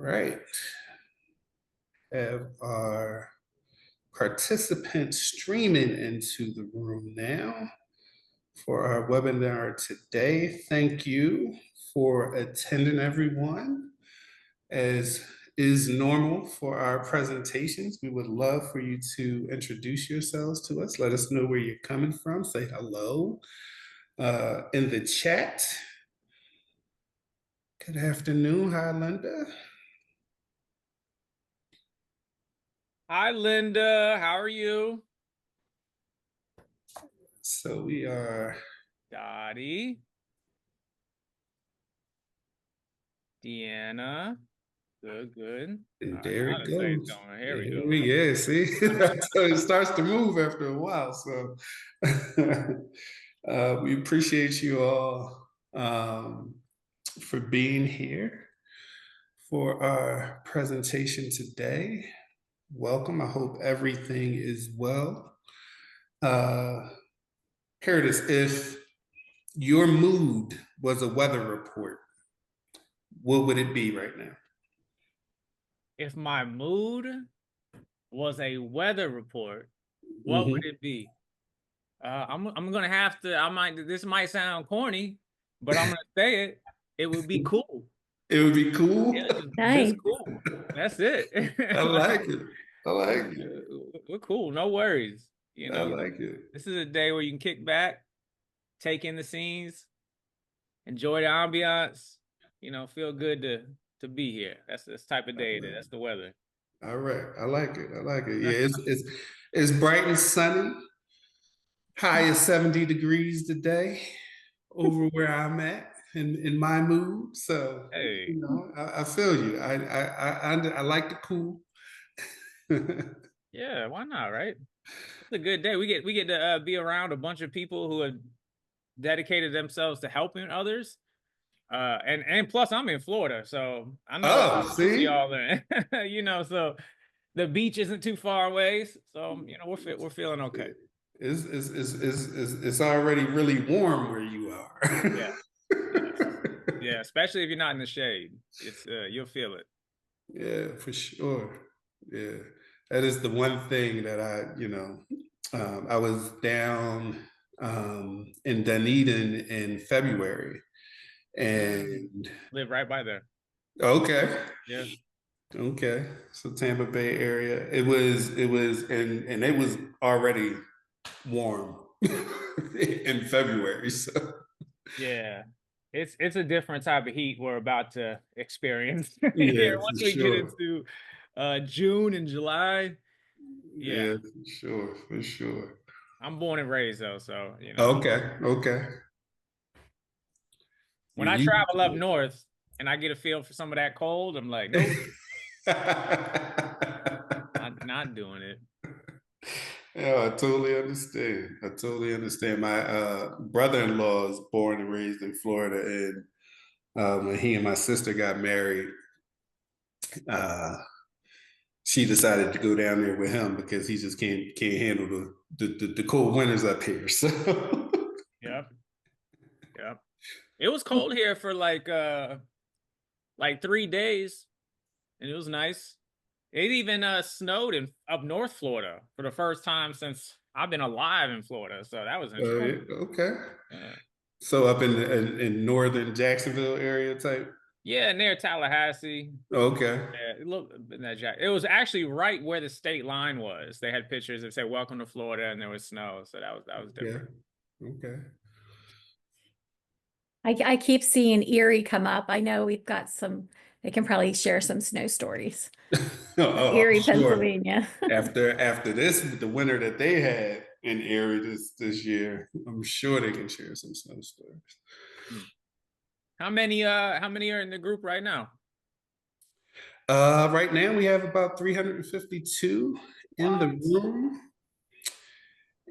right. Have our participants streaming into the room now for our webinar today. Thank you for attending, everyone. As is normal for our presentations, we would love for you to introduce yourselves to us. Let us know where you're coming from. Say hello in the chat. Good afternoon. Hi, Linda. Hi, Linda. How are you? So we are Dottie. Deanna. Good, good. there it goes. Here we go. Yeah, see, so it starts to move after a while. So we appreciate you all for being here for our presentation today. Welcome. I hope everything is well. Curtis, if your mood was a weather report, what would it be right now? If my mood was a weather report, what would it be? I'm gonna have to. This might sound corny, but I'm gonna say it. It would be cool. It would be cool. Yeah, Nice. just cool. That's it. I like it. I like it. We're cool. No worries. You know, I like it. this is a day where you can kick back, take in the scenes, enjoy the ambiance. You know, feel good to be here. That's this type of day. That's the weather. All right. I like it. I like it. Yeah, it's bright and sunny. High is 70 degrees today over where I'm at in my mood. So Hey, you know, I feel you. I like the cool. yeah, why not, right? It's a good day. We get to be around a bunch of people who have dedicated themselves to helping others. And plus I'm in Florida, so I know See y'all there. You know, so the beach isn't too far away. So, you know, we're feeling okay. It's already really warm where you are. Yeah. Yeah, especially if you're not in the shade. It's you'll feel it. Yeah, for sure. Yeah. That is the one thing that I was down in Dunedin in February and Live right by there. okay. Yeah. Okay. So Tampa Bay area. It was and it was already warm in February. So Yeah. It's a different type of heat we're about to experience. yeah, Once for we get sure. into June and July. Yeah, for sure. I'm born and raised though, so you know. Okay. When I travel up north and I get a feel for some of that cold, I'm like, nope. not doing it. Yeah, I totally understand. My brother-in-law is born and raised in Florida, and when he and my sister got married, she decided to go down there with him because he just can't handle the cold winters up here. So Yep. It was cold here for like 3 days, and it was nice. It even snowed in up North Florida for the first time since I've been alive in Florida. So that was interesting. okay. So up in northern Jacksonville area type. Yeah, near Tallahassee. Okay. Yeah, it was actually right where the state line was. They had pictures that said "Welcome to Florida," and there was snow. So that was different. Yeah. Okay. I keep seeing Erie come up. I know we've got some, they can probably share some snow stories. Erie, sure. Pennsylvania. after this, the winter that they had in Erie this year, I'm sure they can share some snow stories. How many are in the group right now? Right now we have about 352 in the room.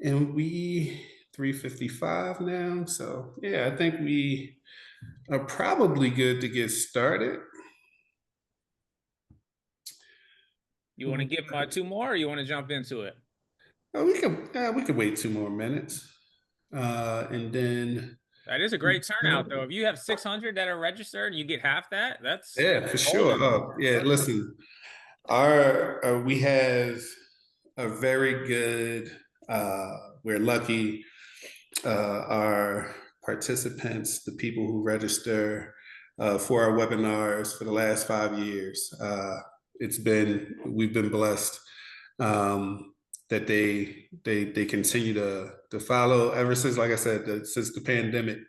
And we 355 now. So yeah, I think we are probably good to get started. You want to give 2 more, or you want to jump into it? We could wait 2 more minutes, and then That is a great turnout, though. If you have 600 that are registered and you get half that, that's Yeah, for sure. golden. Yeah, listen, our we have a very good. We're lucky. Our participants, the people who register for our webinars for the last 5 years, we've been blessed that they continue to follow ever since, like I said, since the pandemic.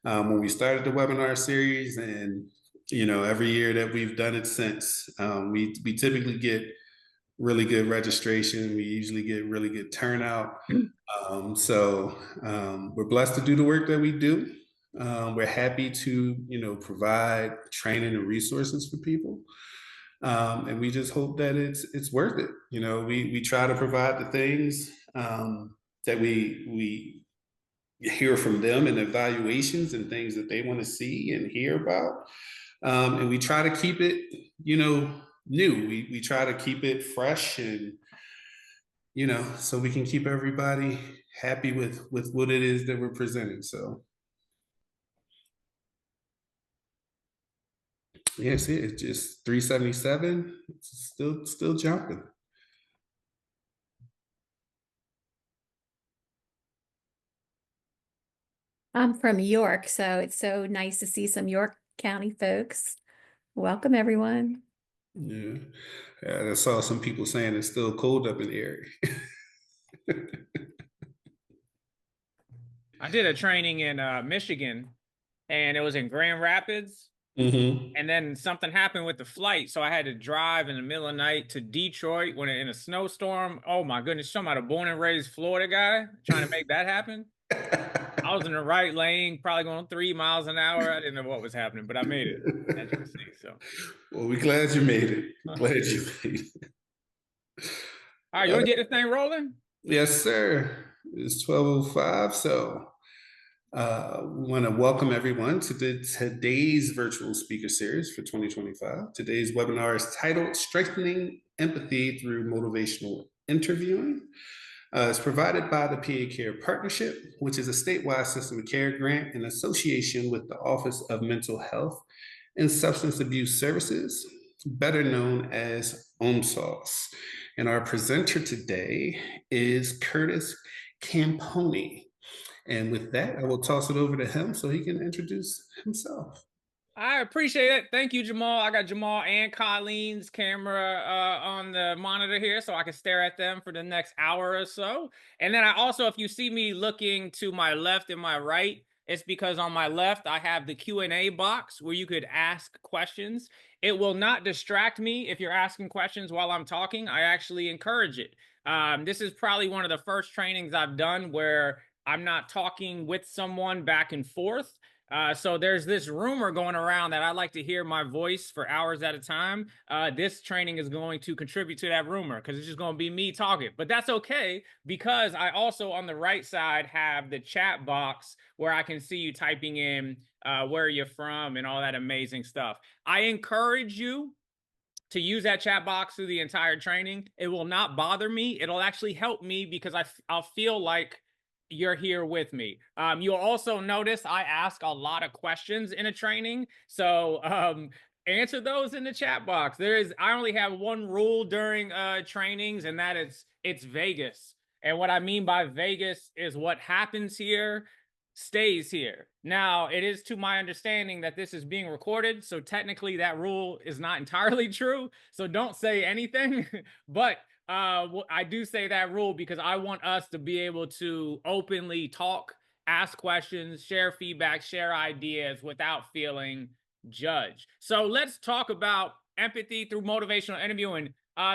When we started the webinar series, and every year that we've done it since, we typically get really good registration. We usually get really good turnout. We're blessed to do the work that we do. We're happy to provide training and resources for people. And we just hope that it's worth it. We try to provide the things that we hear from them, and evaluations and things that they want to see and hear about. And we try to keep it, new. We try to keep it fresh, and so we can keep everybody happy with what it is that we're presenting. So yeah, see, it's just 377. It's still jumping. I'm from York, so it's so nice to see some York County folks. Welcome, everyone. Yeah. I saw some people saying it's still cold up in the area. I did a training in Michigan, and it was in Grand Rapids. Mm-hmm. And then something happened with the flight, so I had to drive in the middle of the night to Detroit in a snowstorm. Oh my goodness, talking about a born and raised Florida guy trying to make that happen. I was in the right lane, probably going 3 miles an hour. I didn't know what was happening, but I made it, as you can see. So, well, we're glad you made it. Glad you made it. All right, you want to get this thing rolling? Yes, sir. It's 12:05, so we want to welcome everyone to today's virtual speaker series for 2025. Today's webinar is titled Strengthening Empathy Through Motivational Interviewing. It's provided by the PA Care Partnership, which is a statewide system of care grant in association with the Office of Mental Health and Substance Abuse Services, better known as OMSAS. And our presenter today is Curtis Camponi. And with that, I will toss it over to him so he can introduce himself. I appreciate it. Thank you, Jamal. I got Jamal and Colleen's camera on the monitor here, so I can stare at them for the next hour or so. And then I also, if you see me looking to my left and my right, it's because on my left, I have the Q&A box where you could ask questions. It will not distract me if you're asking questions while I'm talking. I actually encourage it. This is probably one of the first trainings I've done where I'm not talking with someone back and forth. So there's this rumor going around that I like to hear my voice for hours at a time. This training is going to contribute to that rumor because it's just going to be me talking. But that's okay, because I also on the right side have the chat box where I can see you typing in where you're from and all that amazing stuff. I encourage you to use that chat box through the entire training. It will not bother me. It'll actually help me because I'll feel like you're here with me. You'll also notice I ask a lot of questions in a training. So answer those in the chat box. I only have one rule during trainings, and that is it's Vegas. And what I mean by Vegas is what happens here stays here. Now, it is to my understanding that this is being recorded, so technically that rule is not entirely true. So don't say anything, but I do say that rule because I want us to be able to openly talk, ask questions, share feedback, share ideas without feeling judged. So let's talk about empathy through motivational interviewing.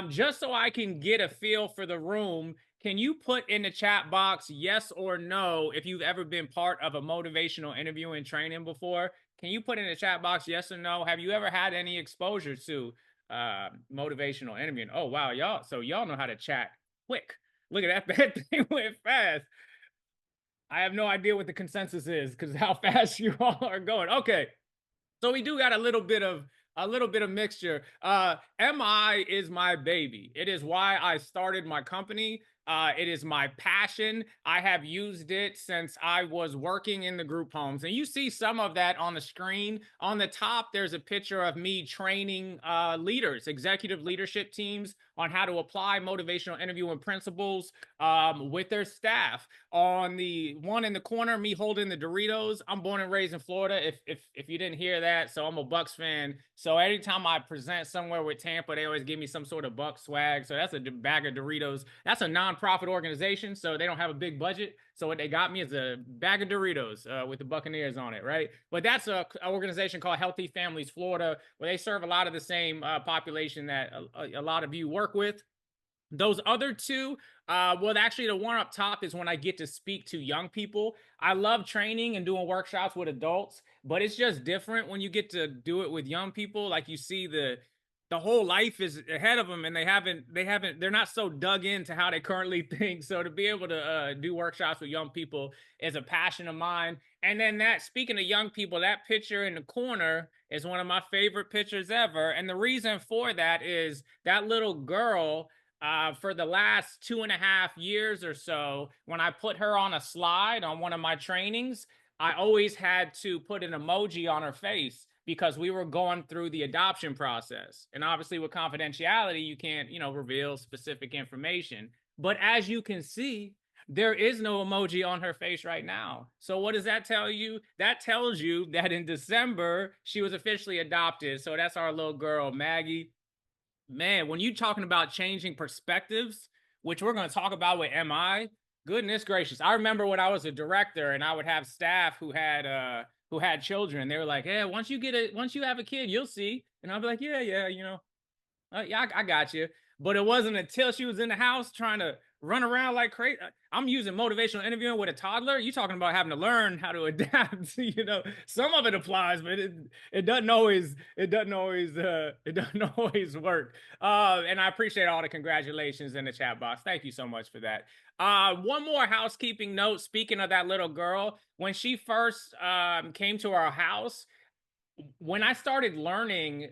Just so I can get a feel for the room, can you put in the chat box yes or no if you've ever been part of a motivational interviewing training before? Can you put in the chat box yes or no? Have you ever had any exposure to motivational interviewing? Oh wow, y'all know how to chat quick. Look at that thing went fast. I have no idea what the consensus is because how fast you all are going. Okay, so we do got a little bit of mixture. MI is my baby. It is why I started my company. It is my passion. I have used it since I was working in the group homes. And you see some of that on the screen. On the top, there's a picture of me training leaders, executive leadership teams on how to apply motivational interviewing principles with their staff. On the one in the corner, me holding the Doritos. I'm born and raised in Florida, if you didn't hear that. So I'm a Bucks fan. So anytime I present somewhere with Tampa, they always give me some sort of Bucks swag. So that's a bag of Doritos. That's a nonprofit organization, so they don't have a big budget. So what they got me is a bag of Doritos with the Buccaneers on it, right? But that's an organization called Healthy Families Florida, where they serve a lot of the same population that a lot of you work with. Those other two, well, actually, the one up top is when I get to speak to young people. I love training and doing workshops with adults, but it's just different when you get to do it with young people. Like you see the whole life is ahead of them, and they're not so dug into how they currently think. So to be able to do workshops with young people is a passion of mine. And then that, speaking of young people, that picture in the corner is one of my favorite pictures ever. And the reason for that is that little girl, for the last 2.5 years or so, when I put her on a slide on one of my trainings, I always had to put an emoji on her face because we were going through the adoption process. And obviously with confidentiality, you can't, reveal specific information. But as you can see, there is no emoji on her face right now. So what does that tell you? That tells you that in December, she was officially adopted. So that's our little girl, Maggie. Man, when you're talking about changing perspectives, which we're going to talk about with MI, goodness gracious. I remember when I was a director and I would have staff who had children. They were like, "Hey, once you have a kid, you'll see." And I'll be like, "Yeah, yeah, I got you." But it wasn't until she was in the house trying to run around like crazy. I'm using motivational interviewing with a toddler. You talking about having to learn how to adapt. Some of it applies, but it doesn't always work. And I appreciate all the congratulations in the chat box. Thank you so much for that. One more housekeeping note. Speaking of that little girl, when she first came to our house, when I started learning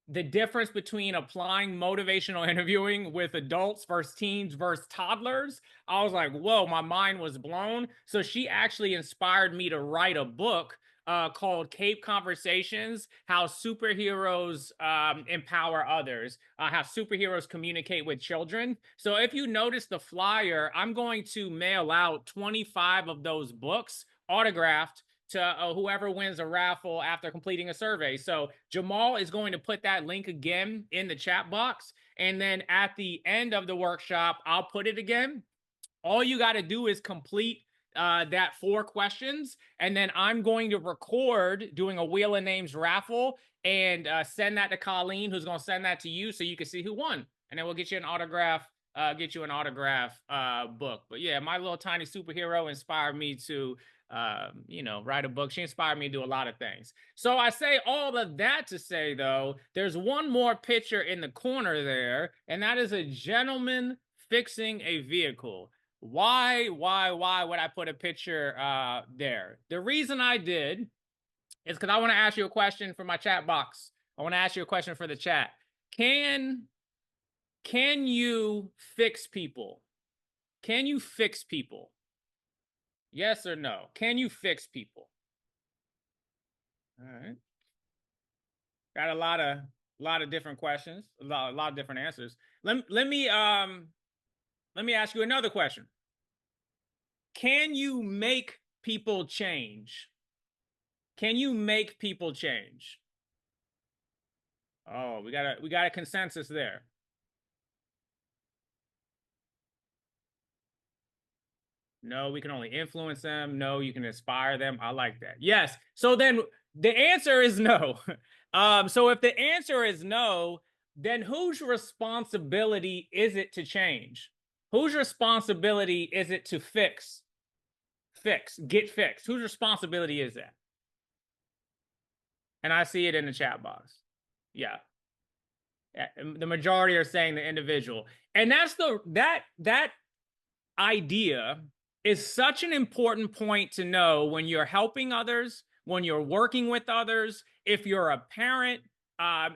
the difference between applying motivational interviewing with adults versus teens versus toddlers, I was like, whoa, my mind was blown. So she actually inspired me to write a book called Cape Conversations, How Superheroes Empower Others, how superheroes communicate with children. So if you notice the flyer, I'm going to mail out 25 of those books autographed to whoever wins a raffle after completing a survey. So Jamal is going to put that link again in the chat box. And then at the end of the workshop, I'll put it again. All you got to do is complete that 4 questions. And then I'm going to record doing a Wheel of Names raffle and send that to Colleen, who's going to send that to you so you can see who won. And then we'll get you an autograph book. But yeah, my little tiny superhero inspired me to write a book. She inspired me to do a lot of things. So I say all of that to say, though, there's one more picture in the corner there, and that is a gentleman fixing a vehicle. Why would I put a picture there? The reason I did is because I want to ask you a question for my chat box. I want to ask you a question for the chat. Can you fix people? Can you fix people? Yes or no? Can you fix people? All right. Got a lot of different questions, a lot of different answers. Let me ask you another question. Can you make people change? Can you make people change? Oh, we got a consensus there. No, we can only influence them. No, you can inspire them. I like that. Yes. So then the answer is no. So if the answer is no, then whose responsibility is it to change? Whose responsibility is it to fix? Get fixed. Whose responsibility is that? And I see it in the chat box. Yeah. The majority are saying the individual. And that's that idea is such an important point to know when you're helping others, when you're working with others, if you're a parent,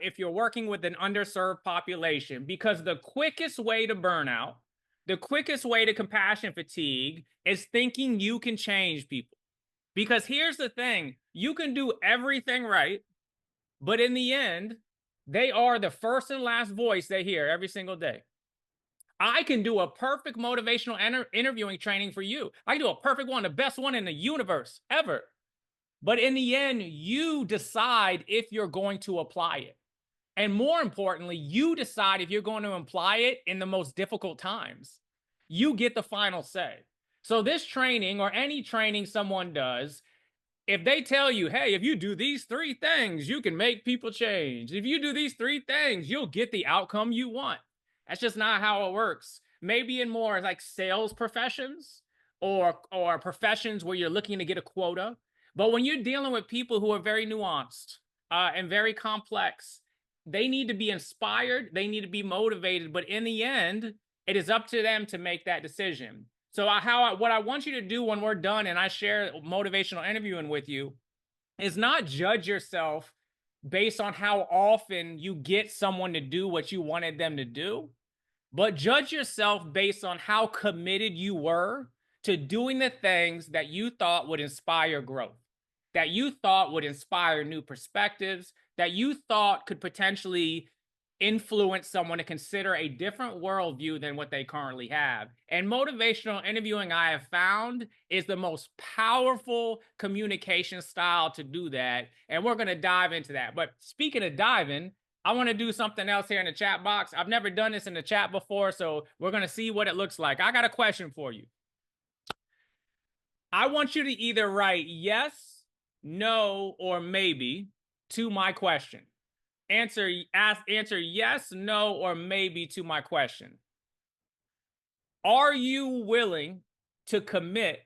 if you're working with an underserved population, because the quickest way to burnout, the quickest way to compassion fatigue is thinking you can change people. Because here's the thing, you can do everything right, but in the end, they are the first and last voice they hear every single day. I can do a perfect motivational interviewing training for you. I can do a perfect one, the best one in the universe ever. But in the end, you decide if you're going to apply it. And more importantly, you decide if you're going to apply it in the most difficult times. You get the final say. So this training, or any training someone does, if they tell you, hey, if you do these 3 things, you can make people change. If you do these 3 things, you'll get the outcome you want. That's just not how it works. Maybe in more like sales professions or professions where you're looking to get a quota. But when you're dealing with people who are very nuanced and very complex, they need to be inspired. They need to be motivated. But in the end, it is up to them to make that decision. So what I want you to do when we're done and I share motivational interviewing with you is not judge yourself based on how often you get someone to do what you wanted them to do, but judge yourself based on how committed you were to doing the things that you thought would inspire growth, that you thought would inspire new perspectives, that you thought could potentially influence someone to consider a different worldview than what they currently have. And motivational interviewing, I have found, is the most powerful communication style to do that. And we're going to dive into that. But speaking of diving, I want to do something else here in the chat box. I've never done this in the chat before, so we're going to see what it looks like. I got a question for you. I want you to either write yes, no, or maybe to my question. Answer yes, no, or maybe to my question. Are you willing to commit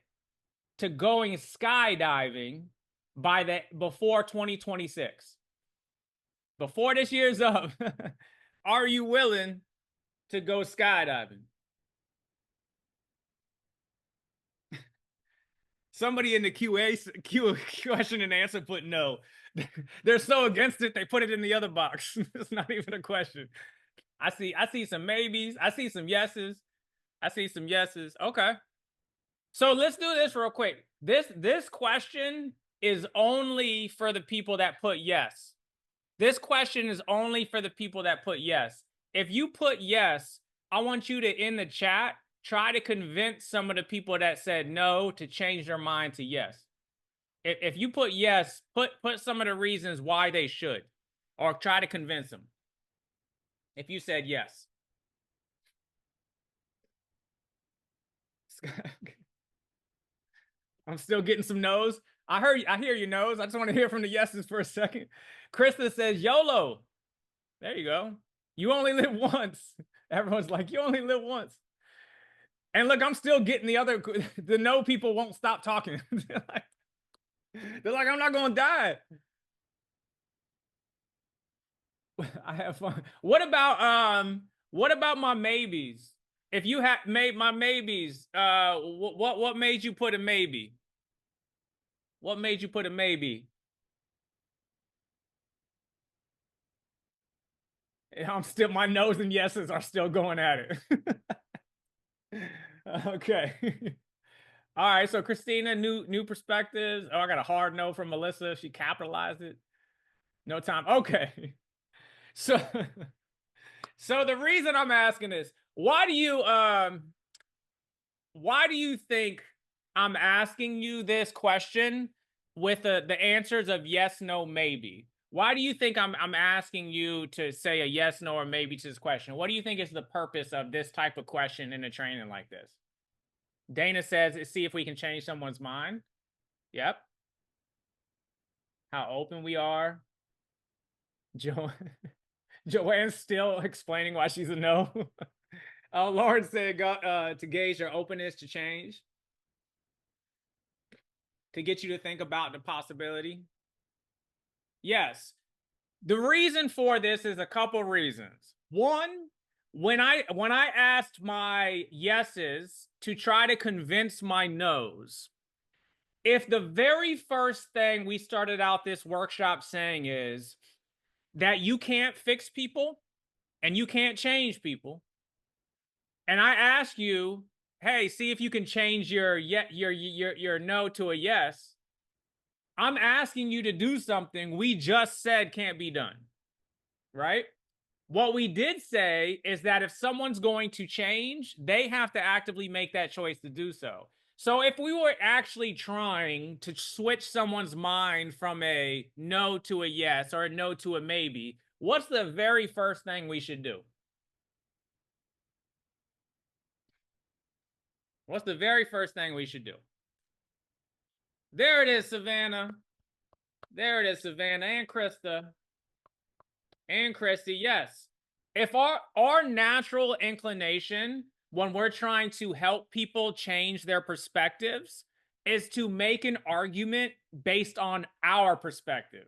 to going skydiving before 2026? Before this year's up, are you willing to go skydiving? Somebody in the question and answer put no. They're so against it, they put it in the other box. It's not even a question. I see some maybes. I see some yeses. I see some yeses. Okay. So let's do this real quick. This question is only for the people that put yes. This question is only for the people that put yes. If you put yes, I want you to, in the chat, try to convince some of the people that said no to change their mind to yes. If you put yes, put some of the reasons why they should, or try to convince them. If you said yes. I'm still getting some no's. I hear your no's. I just want to hear from the yeses for a second. Krista says YOLO. There you go. You only live once. Everyone's like, you only live once. And look, I'm still getting the no people won't stop talking. They're like, I'm not going to die. I have fun. What about my maybes? If you had made my maybes, what made you put a maybe? What made you put a maybe? My no's and yeses are still going at it. Okay. All right, so Christina, new perspectives. Oh, I got a hard no from Melissa. She capitalized it. No time. Okay. So the reason I'm asking this, why do you think I'm asking you this question with the answers of yes, no, maybe? Why do you think I'm asking you to say a yes, no, or maybe to this question? What do you think is the purpose of this type of question in a training like this? Dana says, see if we can change someone's mind. Yep. How open we are. Joanne's still explaining why she's a no. Lauren said, to gauge your openness to change. To get you to think about the possibility. Yes. The reason for this is a couple reasons. One, when I asked my yeses to try to convince my nos, if the very first thing we started out this workshop saying is that you can't fix people and you can't change people, and I ask you, hey, see if you can change your no to a yes, I'm asking you to do something we just said can't be done, right? What we did say is that if someone's going to change, they have to actively make that choice to do so. So if we were actually trying to switch someone's mind from a no to a yes or a no to a maybe, what's the very first thing we should do? What's the very first thing we should do? There it is, Savannah. There it is, Savannah and Krista and Christy. Yes. If our natural inclination when we're trying to help people change their perspectives is to make an argument based on our perspective,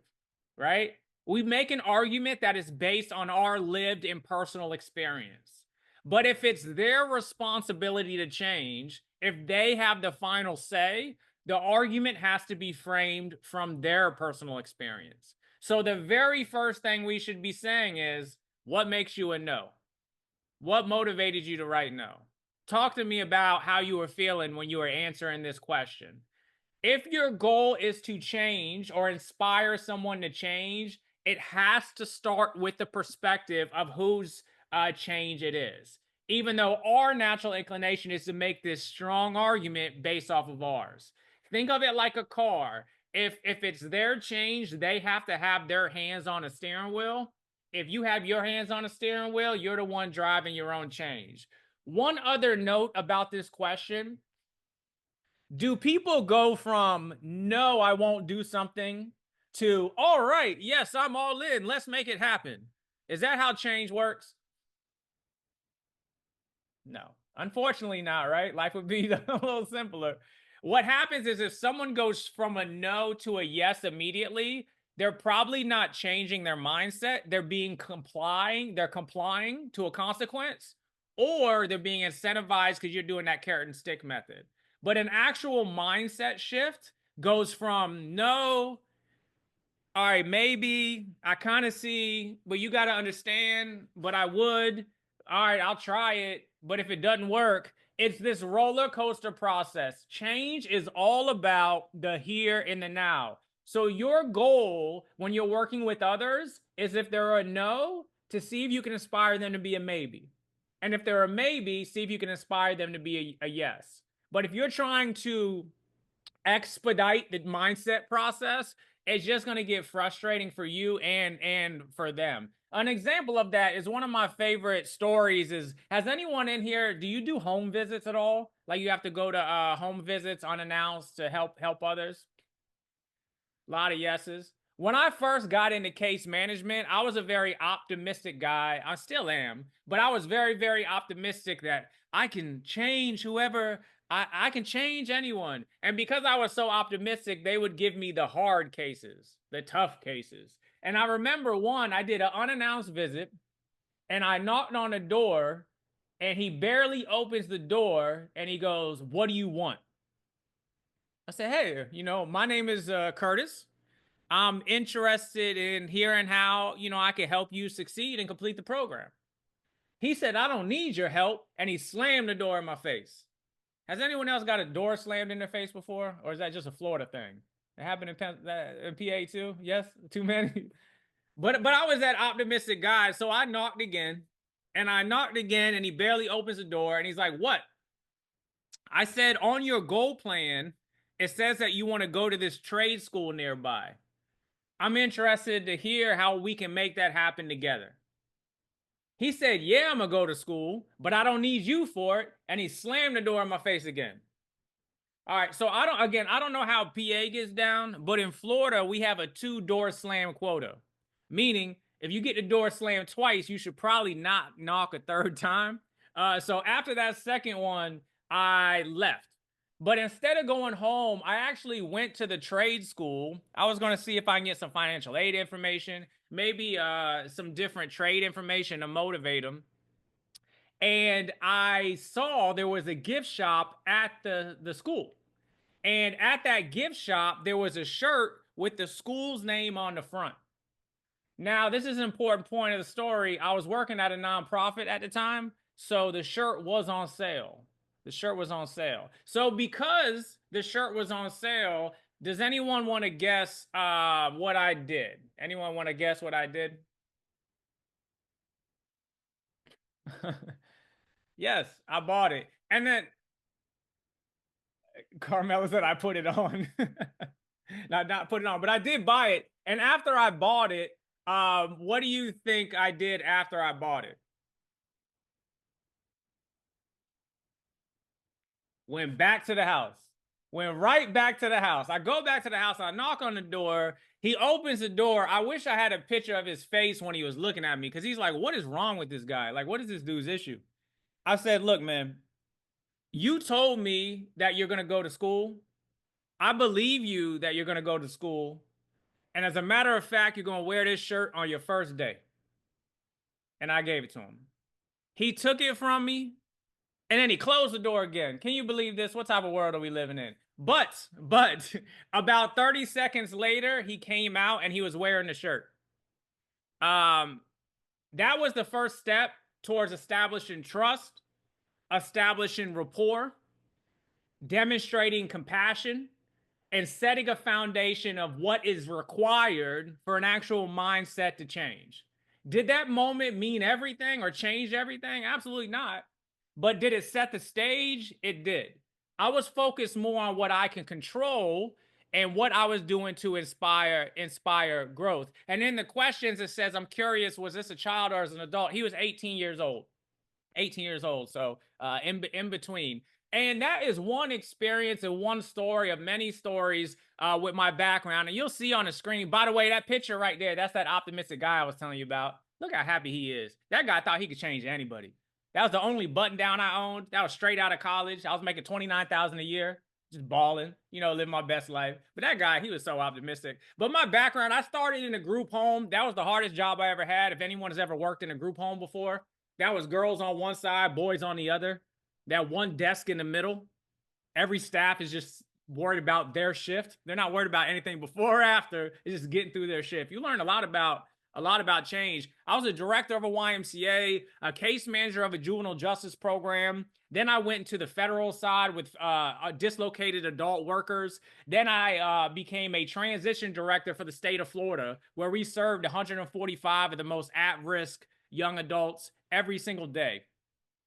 right? We make an argument that is based on our lived and personal experience. But if it's their responsibility to change, if they have the final say, the argument has to be framed from their personal experience. So the very first thing we should be saying is, what makes you a no? What motivated you to write no? Talk to me about how you were feeling when you were answering this question. If your goal is to change or inspire someone to change, it has to start with the perspective of whose change it is. Even though our natural inclination is to make this strong argument based off of ours. Think of it like a car. If it's their change, they have to have their hands on a steering wheel. If you have your hands on a steering wheel, you're the one driving your own change. One other note about this question: do people go from no, I won't do something to all right, yes, I'm all in, let's make it happen? Is that how change works? No, unfortunately not, right? Life would be a little simpler. What happens is if someone goes from a no to a yes immediately, they're probably not changing their mindset. They're complying to a consequence, or they're being incentivized because you're doing that carrot and stick method. But an actual mindset shift goes from no, all right, maybe, I kind of see, but you got to understand, but I would, all right, I'll try it, but if it doesn't work, it's this roller coaster process. Change is all about the here and the now. So your goal when you're working with others is, if they're a no, to see if you can inspire them to be a maybe. And if they're a maybe, see if you can inspire them to be a yes. But if you're trying to expedite the mindset process, it's just going to get frustrating for you and for them. An example of that is one of my favorite stories is, has anyone in here, do you do home visits at all? Like you have to go to home visits unannounced to help others? A lot of yeses. When I first got into case management, I was a very optimistic guy. I still am, but I was very, very optimistic that I can change whoever, I can change anyone. And because I was so optimistic, they would give me the hard cases, the tough cases. And I remember one, I did an unannounced visit and I knocked on a door and he barely opens the door and he goes, "What do you want?" I said, "Hey, my name is Curtis. I'm interested in hearing how, I can help you succeed and complete the program." He said, "I don't need your help." And he slammed the door in my face. Has anyone else got a door slammed in their face before? Or is that just a Florida thing? It happened in PA too? Yes? Too many? But I was that optimistic guy. So I knocked again. And I knocked again. And he barely opens the door. And he's like, "What?" I said, "On your goal plan, it says that you want to go to this trade school nearby. I'm interested to hear how we can make that happen together." He said, "Yeah, I'm going to go to school, but I don't need you for it." And he slammed the door in my face again. All right. So I don't know how PA gets down, but in Florida, we have a 2-door slam quota, meaning if you get the door slammed twice, you should probably not knock a third time. So after that second one, I left. But instead of going home, I actually went to the trade school. I was going to see if I can get some financial aid information, maybe some different trade information to motivate them. And I saw there was a gift shop at the school. And at that gift shop, there was a shirt with the school's name on the front. Now, this is an important point of the story. I was working at a nonprofit at the time. So the shirt was on sale. The shirt was on sale. So because the shirt was on sale, does anyone want to guess what I did? Anyone want to guess what I did? Yes, I bought it. And then Carmela said I put it on. Not put it on, but I did buy it. And after I bought it, what do you think I did after I bought it? Went back to the house. Went right back to the house. I go back to the house. I knock on the door. He opens the door. I wish I had a picture of his face when he was looking at me, because he's like, what is wrong with this guy? Like, what is this dude's issue? I said, look, man, you told me that you're going to go to school. I believe you that you're going to go to school. And as a matter of fact, you're going to wear this shirt on your first day. And I gave it to him. He took it from me. And then he closed the door again. Can you believe this? What type of world are we living in? But about 30 seconds later, he came out and he was wearing the shirt. That was the first step towards establishing trust, establishing rapport, demonstrating compassion, and setting a foundation of what is required for an actual mindset to change. Did that moment mean everything or change everything? Absolutely not. But did it set the stage? It did. I was focused more on what I can control and what I was doing to inspire growth. And in the questions, it says, I'm curious, was this a child or as an adult? He was 18 years old. 18 years old, so in between. And that is one experience and one story of many stories with my background. And you'll see on the screen, by the way, that picture right there, that's that optimistic guy I was telling you about. Look how happy he is. That guy thought he could change anybody. That was the only button down I owned. That was straight out of college. I was making $29,000 a year, just balling, living my best life. But that guy, he was so optimistic. But my background, I started in a group home. That was the hardest job I ever had. If anyone has ever worked in a group home before, that was girls on one side, boys on the other. That one desk in the middle. Every staff is just worried about their shift. They're not worried about anything before or after. It's just getting through their shift. You learn a lot about change. I was a director of a YMCA, a case manager of a juvenile justice program. Then I went to the federal side with dislocated adult workers. Then I became a transition director for the state of Florida, where we served 145 of the most at-risk young adults every single day.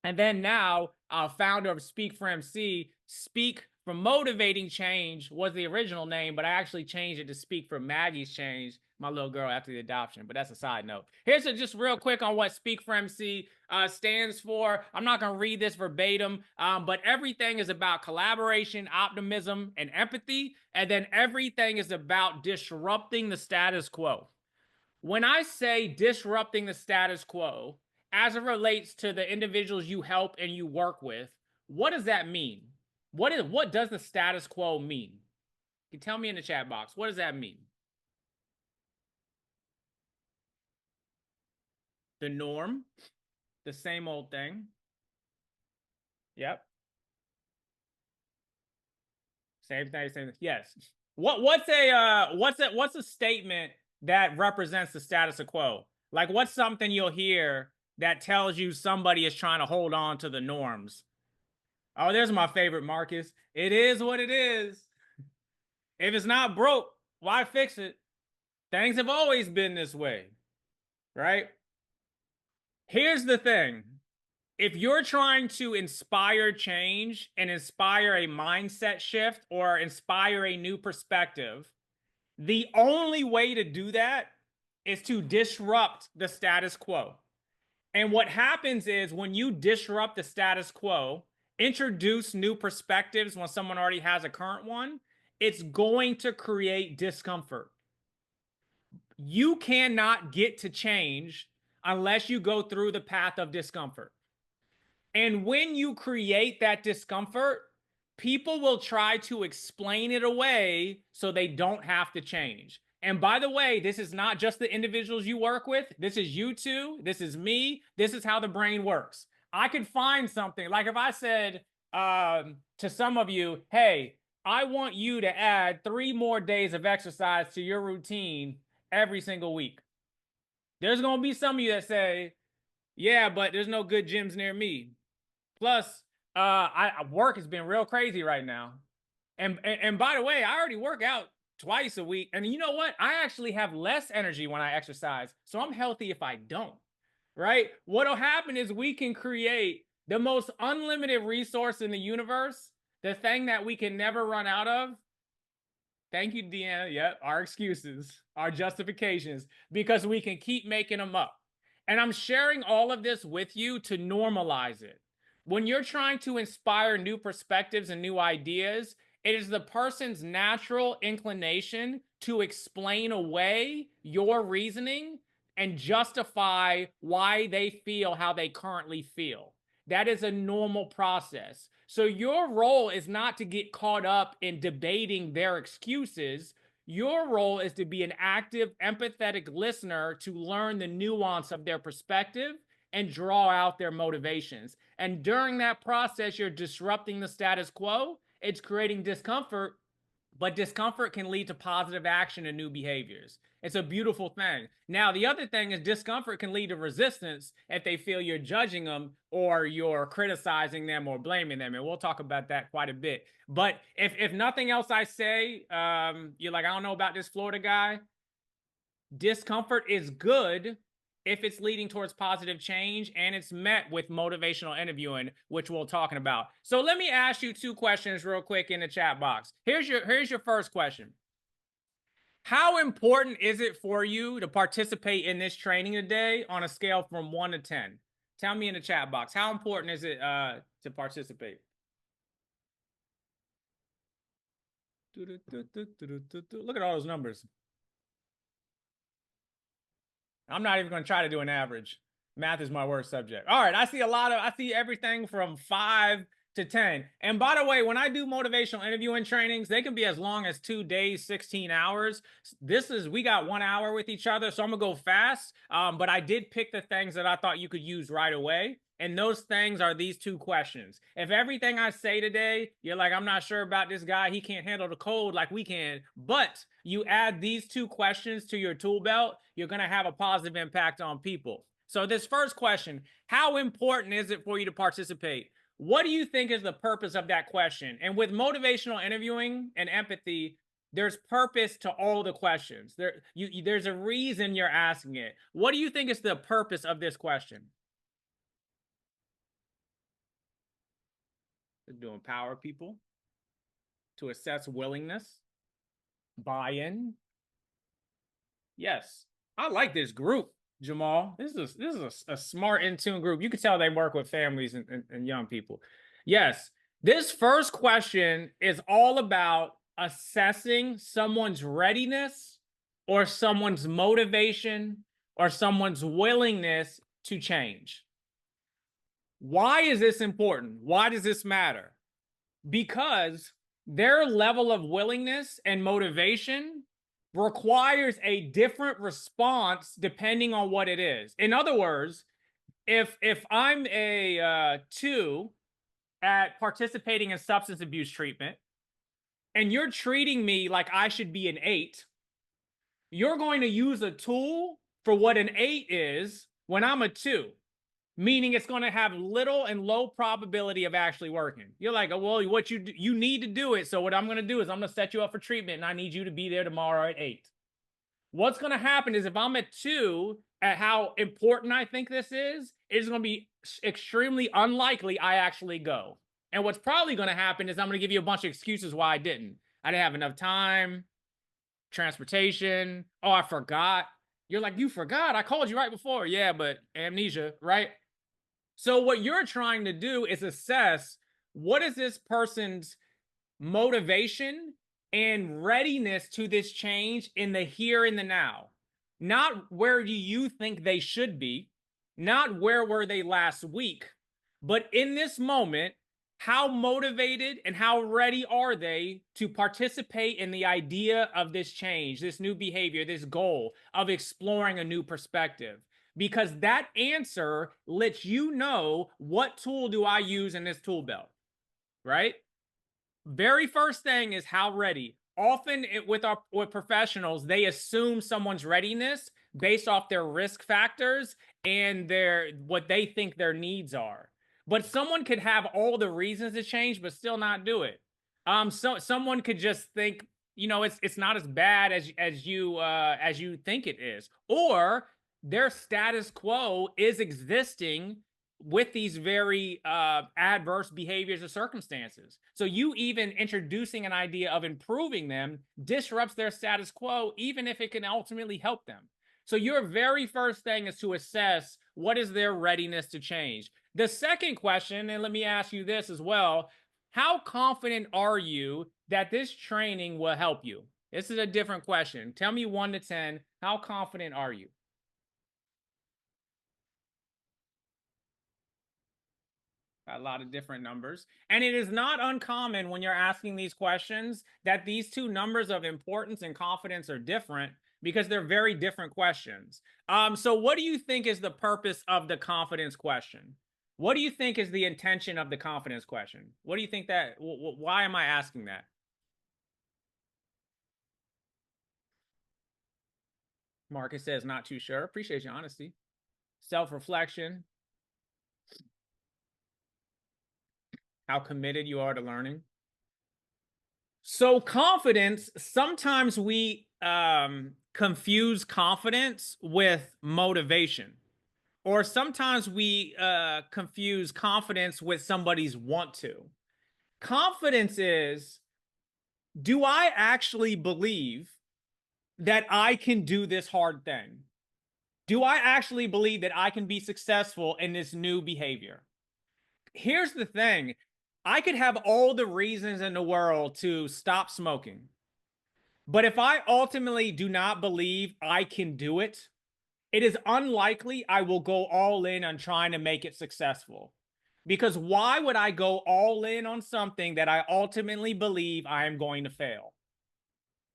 And then now, founder of Speak for MC. Speak for Motivating Change was the original name, but I actually changed it to Speak for Maggie's Change, my little girl, after the adoption. But that's a side note. Here's just real quick on what Speak for MC stands for. I'm not going to read this verbatim, but everything is about collaboration, optimism, and empathy. And then everything is about disrupting the status quo. When I say disrupting the status quo, as it relates to the individuals you help and you work with, what does that mean? What does the status quo mean? You can tell me in the chat box. What does that mean? The norm, the same old thing. Yep. Same thing, same thing. Yes. What's a statement that represents the status quo? Like, what's something you'll hear that tells you somebody is trying to hold on to the norms? Oh, there's my favorite, Marcus. It is what it is. If it's not broke, why fix it? Things have always been this way, right? Here's the thing. If you're trying to inspire change and inspire a mindset shift or inspire a new perspective, the only way to do that is to disrupt the status quo. And what happens is when you disrupt the status quo, introduce new perspectives when someone already has a current one, it's going to create discomfort. You cannot get to change unless you go through the path of discomfort. And when you create that discomfort, people will try to explain it away so they don't have to change. And by the way, this is not just the individuals you work with. This is you too. This is me. This is how the brain works. I could find something, like if I said to some of you, hey, I want you to add 3 more days of exercise to your routine every single week. There's going to be some of you that say, Yeah, but there's no good gyms near me. Plus, work has been real crazy right now. And by the way, I already work out twice a week. And you know what? I actually have less energy when I exercise. So I'm healthy if I don't, right? What'll happen is we can create the most unlimited resource in the universe, the thing that we can never run out of. Thank you, Deanna. Yep, our excuses, our justifications, because we can keep making them up. And I'm sharing all of this with you to normalize it. When you're trying to inspire new perspectives and new ideas, it is the person's natural inclination to explain away your reasoning and justify why they feel how they currently feel. That is a normal process. So your role is not to get caught up in debating their excuses. Your role is to be an active, empathetic listener to learn the nuance of their perspective and draw out their motivations. And during that process, you're disrupting the status quo. It's creating discomfort, but discomfort can lead to positive action and new behaviors. It's a beautiful thing. Now, the other thing is discomfort can lead to resistance if they feel you're judging them or you're criticizing them or blaming them. And we'll talk about that quite a bit. But if nothing else I say, you're like, I don't know about this Florida guy. Discomfort is good if it's leading towards positive change and it's met with motivational interviewing, which we're talking about. So let me ask you 2 questions real quick in the chat box. Here's your first question. How important is it for you to participate in this training today on a scale from 1 to 10? Tell me in the chat box. How important is it to participate? Look at all those numbers. I'm not even going to try to do an average. Math is my worst subject. All right, I see everything from 5 to 10. And by the way, when I do motivational interviewing trainings, they can be as long as 2 days, 16 hours. We got 1 hour with each other, so I'm gonna go fast. But I did pick the things that I thought you could use right away. And those things are these 2 questions. If everything I say today, you're like, I'm not sure about this guy, he can't handle the cold like we can, but you add these 2 questions to your tool belt, you're gonna have a positive impact on people. So this first question, how important is it for you to participate? What do you think is the purpose of that question? And with motivational interviewing and empathy, there's purpose to all the questions. There's a reason you're asking it. What do you think is the purpose of this question? To empower people, to assess willingness, buy-in. Yes, I like this group, Jamal. This is a smart, in-tune group. You can tell they work with families and young people. Yes, this first question is all about assessing someone's readiness or someone's motivation or someone's willingness to change. Why is this important? Why does this matter? Because their level of willingness and motivation requires a different response depending on what it is. In other words, if I'm a 2 at participating in substance abuse treatment and you're treating me like I should be an 8, you're going to use a tool for what an 8 is when I'm a 2. Meaning it's going to have little and low probability of actually working. You're like, oh, well, what you need to do it. So what I'm going to do is I'm going to set you up for treatment and I need you to be there tomorrow at 8. What's going to happen is if I'm at 2 at how important I think this is, it's going to be extremely unlikely I actually go. And what's probably going to happen is I'm going to give you a bunch of excuses why I didn't. I didn't have enough time, transportation. Oh, I forgot. You're like, you forgot? I called you right before. Yeah, but amnesia, right? So what you're trying to do is assess what is this person's motivation and readiness to this change in the here and the now. Not where do you think they should be, not where were they last week, but in this moment, how motivated and how ready are they to participate in the idea of this change, this new behavior, this goal of exploring a new perspective? Because that answer lets you know what tool do I use in this tool belt, right? Very first thing is how ready. Often with professionals, they assume someone's readiness based off their risk factors and what they think their needs are. But someone could have all the reasons to change, but still not do it. So someone could just think, you know, it's not as bad as you think it is, or their status quo is existing with these very adverse behaviors or circumstances. So you even introducing an idea of improving them disrupts their status quo, even if it can ultimately help them. So your very first thing is to assess what is their readiness to change. The second question, and let me ask you this as well, how confident are you that this training will help you? This is a different question. Tell me 1 to 10, how confident are you? A lot of different numbers. And it is not uncommon when you're asking these questions that these two numbers of importance and confidence are different because they're very different questions. So what do you think is the purpose of the confidence question? What do you think is the intention of the confidence question? What do you think that, why am I asking that? Marcus says, not too sure. Appreciate your honesty. Self-reflection. How committed you are to learning. So confidence, sometimes we confuse confidence with motivation. Or sometimes we confuse confidence with somebody's want to. Confidence is, do I actually believe that I can do this hard thing? Do I actually believe that I can be successful in this new behavior? Here's the thing. I could have all the reasons in the world to stop smoking. But if I ultimately do not believe I can do it, it is unlikely I will go all in on trying to make it successful. Because why would I go all in on something that I ultimately believe I am going to fail?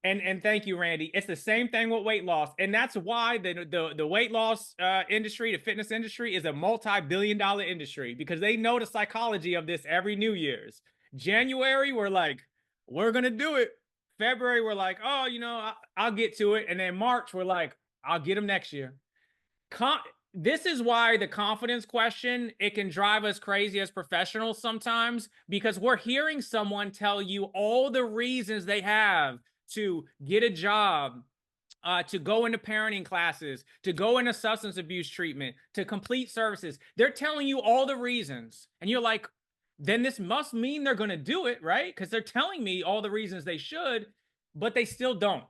And thank you, Randy. It's the same thing with weight loss. And that's why the weight loss industry, the fitness industry is a multi-billion-dollar industry, because they know the psychology of this every New Year's. January, we're like, we're going to do it. February, we're like, oh, you know, I'll get to it. And then March, we're like, I'll get them next year. This is why the confidence question, it can drive us crazy as professionals sometimes, because we're hearing someone tell you all the reasons they have to get a job, to go into parenting classes, to go into substance abuse treatment, to complete services. They're telling you all the reasons. And you're like, then this must mean they're going to do it, right? Because they're telling me all the reasons they should, but they still don't.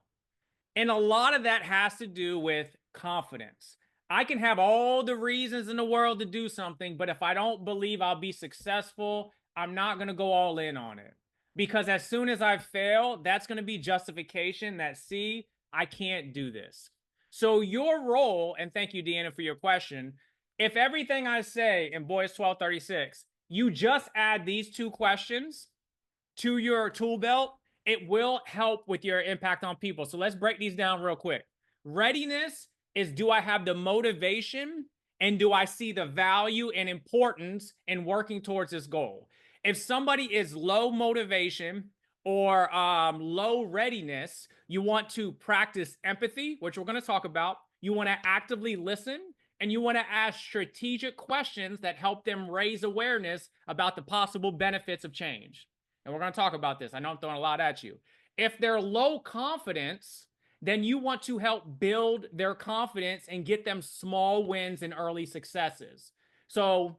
And a lot of that has to do with confidence. I can have all the reasons in the world to do something, but if I don't believe I'll be successful, I'm not going to go all in on it. Because as soon as I fail, that's going to be justification that, see, I can't do this. So your role, and thank you, Deanna, for your question, if everything I say in Boys 1236, you just add these two questions to your tool belt, it will help with your impact on people. So let's break these down real quick. Readiness is, do I have the motivation and do I see the value and importance in working towards this goal? If somebody is low motivation or low readiness, you want to practice empathy, which we're going to talk about. You want to actively listen, and you want to ask strategic questions that help them raise awareness about the possible benefits of change. And we're going to talk about this. I know I'm throwing a lot at you. If they're low confidence, then you want to help build their confidence and get them small wins and early successes. So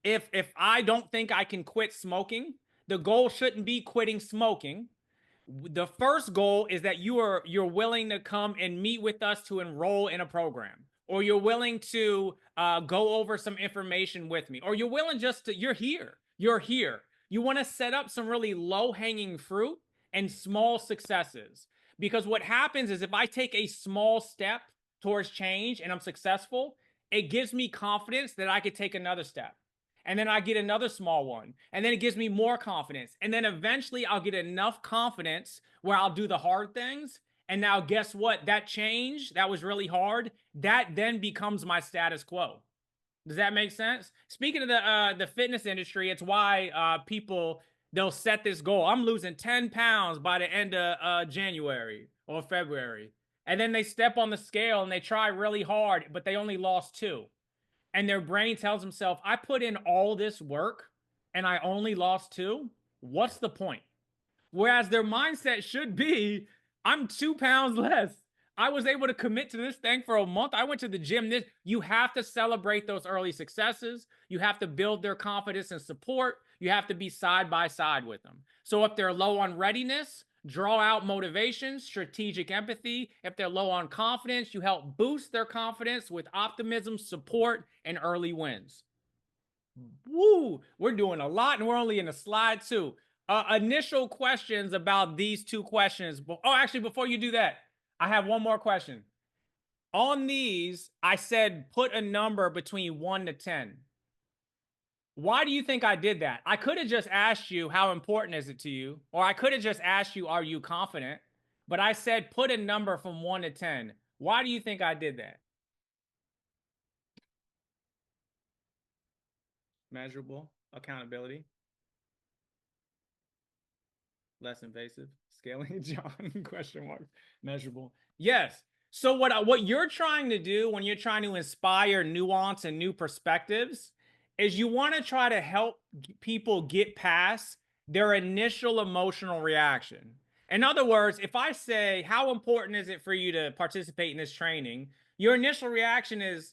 if I don't think I can quit smoking, the goal shouldn't be quitting smoking. The first goal is that you're willing to come and meet with us to enroll in a program, or you're willing to go over some information with me, or you're willing just to, you're here. You want to set up some really low-hanging fruit and small successes. Because what happens is, if I take a small step towards change and I'm successful, it gives me confidence that I could take another step. And then I get another small one. And then it gives me more confidence. And then eventually I'll get enough confidence where I'll do the hard things. And now guess what? That change that was really hard, that then becomes my status quo. Does that make sense? Speaking of the fitness industry, it's why people, they'll set this goal. I'm losing 10 pounds by the end of January or February. And then they step on the scale and they try really hard, but they only lost 2. And their brain tells themselves, I put in all this work and I only lost 2. What's the point? Whereas their mindset should be, I'm 2 pounds less. I was able to commit to this thing for a month. I went to the gym. You have to celebrate those early successes. You have to build their confidence and support. You have to be side by side with them. So if they're low on readiness, draw out motivation, strategic empathy. If they're low on confidence, you help boost their confidence with optimism, support, and early wins. Woo! We're doing a lot, and we're only in a slide 2. Initial questions about these 2 questions. Oh, actually, before you do that, I have one more question. On these, I said put a number between 1 to 10. Why do you think I did that? I could have just asked you, how important is it to you? Or I could have just asked you, are you confident? But I said put a number from 1 to 10. Why do you think I did that? Measurable, accountability. Less invasive, scaling, John, question mark, measurable. Yes. So what you're trying to do when you're trying to inspire nuance and new perspectives is you want to try to help people get past their initial emotional reaction. In other words, if I say, how important is it for you to participate in this training? Your initial reaction is,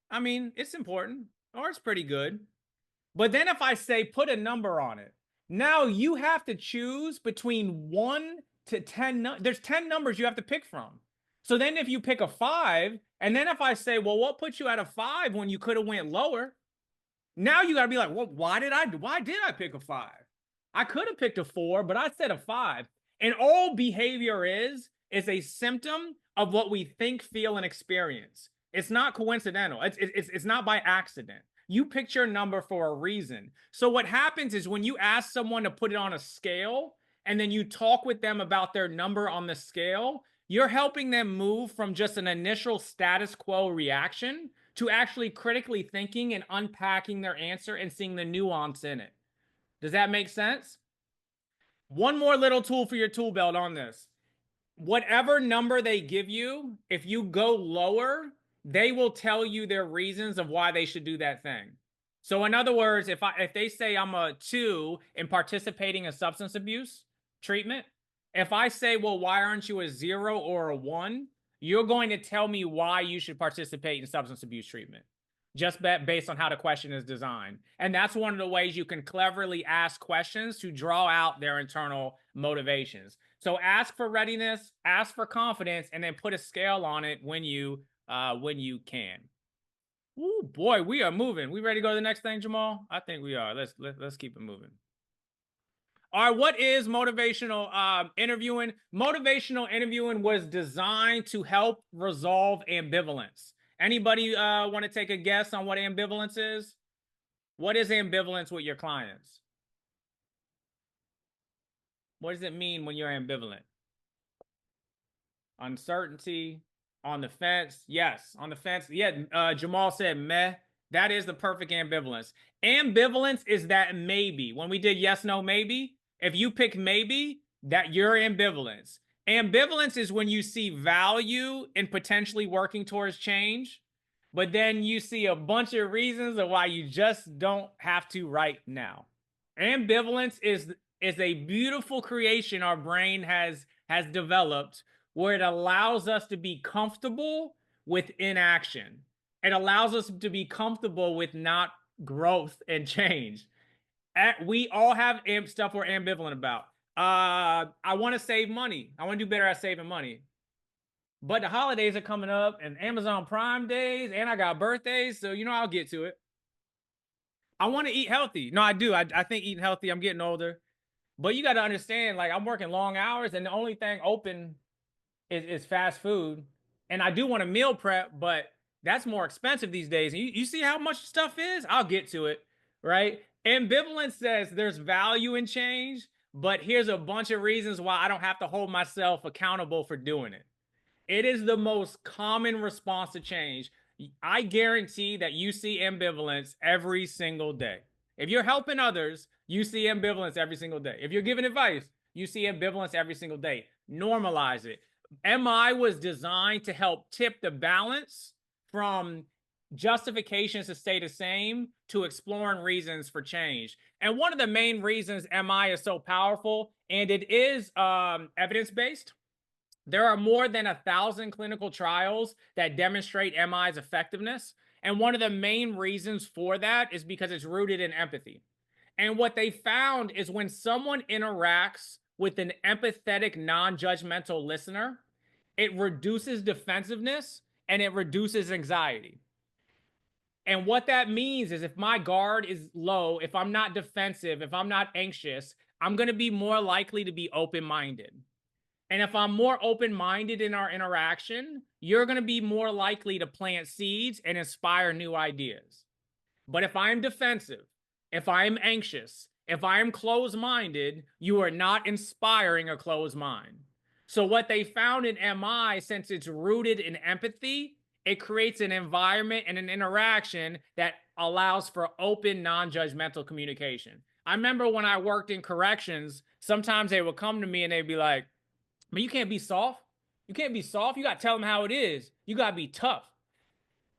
I mean, it's important or it's pretty good. But then if I say, put a number on it, now you have to choose between 1 to 10. There's 10 numbers you have to pick from. So then if you pick a 5, and then if I say, well, what put you at a 5 when you could have went lower? Now you got to be like, well, why did I pick a 5? I could have picked a 4, but I said a 5. And all behavior is a symptom of what we think, feel, and experience. It's not coincidental. It's not by accident. You picked your number for a reason. So what happens is when you ask someone to put it on a scale and then you talk with them about their number on the scale, you're helping them move from just an initial status quo reaction to actually critically thinking and unpacking their answer and seeing the nuance in it. Does that make sense? One more little tool for your tool belt on this. Whatever number they give you, if you go lower, they will tell you their reasons of why they should do that thing. So in other words, if they say I'm a 2 in participating in substance abuse treatment, if I say, well, why aren't you a 0 or a 1? You're going to tell me why you should participate in substance abuse treatment, just based on how the question is designed. And that's one of the ways you can cleverly ask questions to draw out their internal motivations. So ask for readiness, ask for confidence, and then put a scale on it when you can. Oh boy, we are moving. We ready to go to the next thing, Jamal? I think we are. Let's keep it moving. All right, what is motivational interviewing? Motivational interviewing was designed to help resolve ambivalence. Anybody want to take a guess on what ambivalence is? What is ambivalence with your clients? What does it mean when you're ambivalent? Uncertainty, on the fence. Yes, on the fence. Yeah, Jamal said meh. That is the perfect ambivalence. Ambivalence is that maybe. When we did yes, no, maybe, if you pick maybe, that you're ambivalence. Ambivalence is when you see value in potentially working towards change, but then you see a bunch of reasons of why you just don't have to right now. Ambivalence is a beautiful creation our brain has developed, where it allows us to be comfortable with inaction. It allows us to be comfortable with not growth and change. We all have stuff we're ambivalent about. I want to save money. I want to do better at saving money. But the holidays are coming up and Amazon Prime days, and I got birthdays, so I'll get to it. I want to eat healthy. No, I do. I think eating healthy, I'm getting older. But you got to understand, like, I'm working long hours, and the only thing open is fast food. And I do want to meal prep, but that's more expensive these days. And you see how much stuff is? I'll get to it, right? Ambivalence says there's value in change, but here's a bunch of reasons why I don't have to hold myself accountable for doing it. It is the most common response to change. I guarantee that you see ambivalence every single day. If you're helping others, you see ambivalence every single day. If you're giving advice, you see ambivalence every single day. Normalize it. MI was designed to help tip the balance from justifications to stay the same to exploring reasons for change. And one of the main reasons MI is so powerful, and it is evidence-based. There are more than 1,000 clinical trials that demonstrate MI's effectiveness. And one of the main reasons for that is because it's rooted in empathy. And what they found is when someone interacts with an empathetic, non-judgmental listener, it reduces defensiveness and it reduces anxiety. And what that means is if my guard is low, if I'm not defensive, if I'm not anxious, I'm going to be more likely to be open-minded. And if I'm more open-minded in our interaction, you're going to be more likely to plant seeds and inspire new ideas. But if I'm defensive, if I'm anxious, if I'm closed-minded, you are not inspiring a closed mind. So what they found in MI, since it's rooted in empathy, it creates an environment and an interaction that allows for open, non-judgmental communication. I remember when I worked in corrections, sometimes they would come to me and they'd be like, "Man, you can't be soft. You can't be soft. You got to tell them how it is. You got to be tough."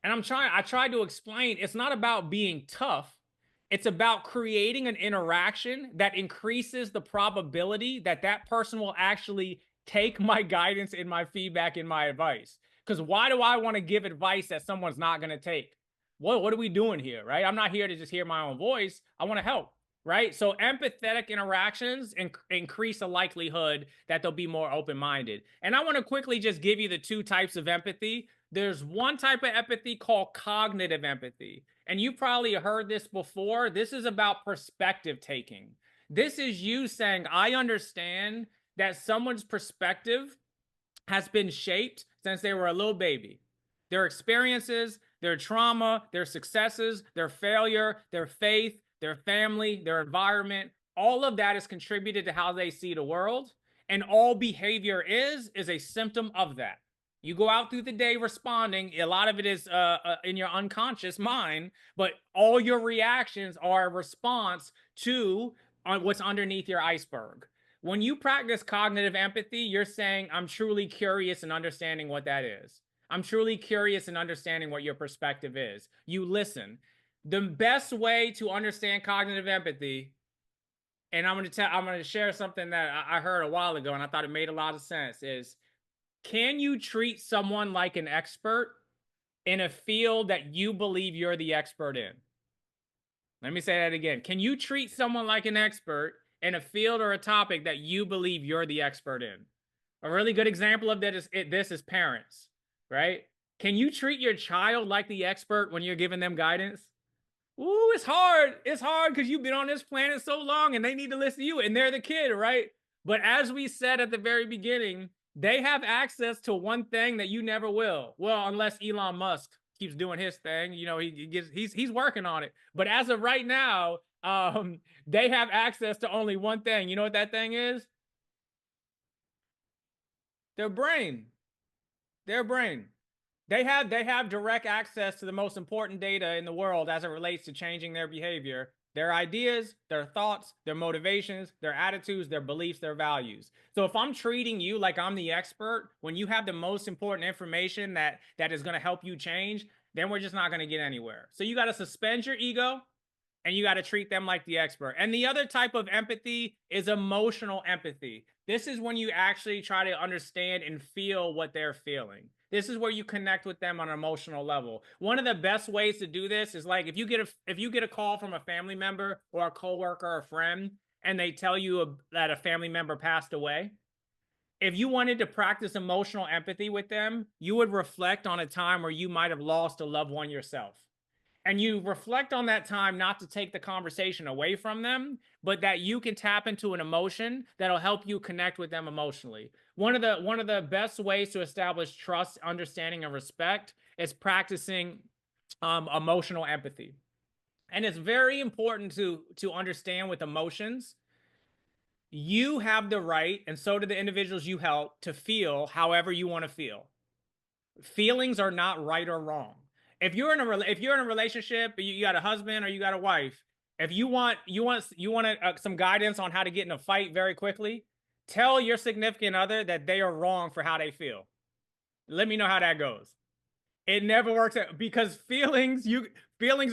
And I tried to explain, it's not about being tough. It's about creating an interaction that increases the probability that that person will actually take my guidance and my feedback and my advice. Because why do I want to give advice that someone's not going to take? What are we doing here, right? I'm not here to just hear my own voice. I want to help, right? So empathetic interactions increase the likelihood that they'll be more open-minded. And I want to quickly just give you the two types of empathy. There's one type of empathy called cognitive empathy. And you probably heard this before. This is about perspective taking. This is you saying, I understand that someone's perspective has been shaped since they were a little baby. Their experiences, their trauma, their successes, their failure, their faith, their family, their environment, all of that is contributed to how they see the world. And all behavior is a symptom of that. You go out through the day responding. A lot of it is in your unconscious mind, but all your reactions are a response to what's underneath your iceberg. When you practice cognitive empathy, you're saying, I'm truly curious in understanding what that is. I'm truly curious in understanding what your perspective is. You listen. The best way to understand cognitive empathy, and I'm going to share something that I heard a while ago, and I thought it made a lot of sense, is can you treat someone like an expert in a field that you believe you're the expert in? Let me say that again. Can you treat someone like an expert in a field or a topic that you believe you're the expert in? A really good example of that is this is parents, right? Can you treat your child like the expert when you're giving them guidance? Ooh, it's hard. It's hard because you've been on this planet so long and they need to listen to you and they're the kid, right? But as we said at the very beginning, they have access to one thing that you never will. Well, unless Elon Musk keeps doing his thing, you know, he's working on it. But as of right now, they have access to only one thing. You know what that thing is? Their brain. Their brain. They have direct access to the most important data in the world as it relates to changing their behavior, their ideas, their thoughts, their motivations, their attitudes, their beliefs, their values. So if I'm treating you like I'm the expert, when you have the most important information that is going to help you change, then we're just not going to get anywhere. So you got to suspend your ego and you got to treat them like the expert. And the other type of empathy is emotional empathy. This is when you actually try to understand and feel what they're feeling. This is where you connect with them on an emotional level. One of the best ways to do this is like if you get a call from a family member or a coworker or a friend and they tell you that a family member passed away. If you wanted to practice emotional empathy with them, you would reflect on a time where you might have lost a loved one yourself. And you reflect on that time not to take the conversation away from them, but that you can tap into an emotion that'll help you connect with them emotionally. One of the best ways to establish trust, understanding, and respect is practicing emotional empathy. And it's very important to understand with emotions, you have the right, and so do the individuals you help, to feel however you want to feel. Feelings are not right or wrong. If you're in a relationship, you got a husband or you got a wife, if you want some guidance on how to get in a fight very quickly, Tell your significant other that they are wrong for how they feel. Let me know how that goes. It never works out because feelings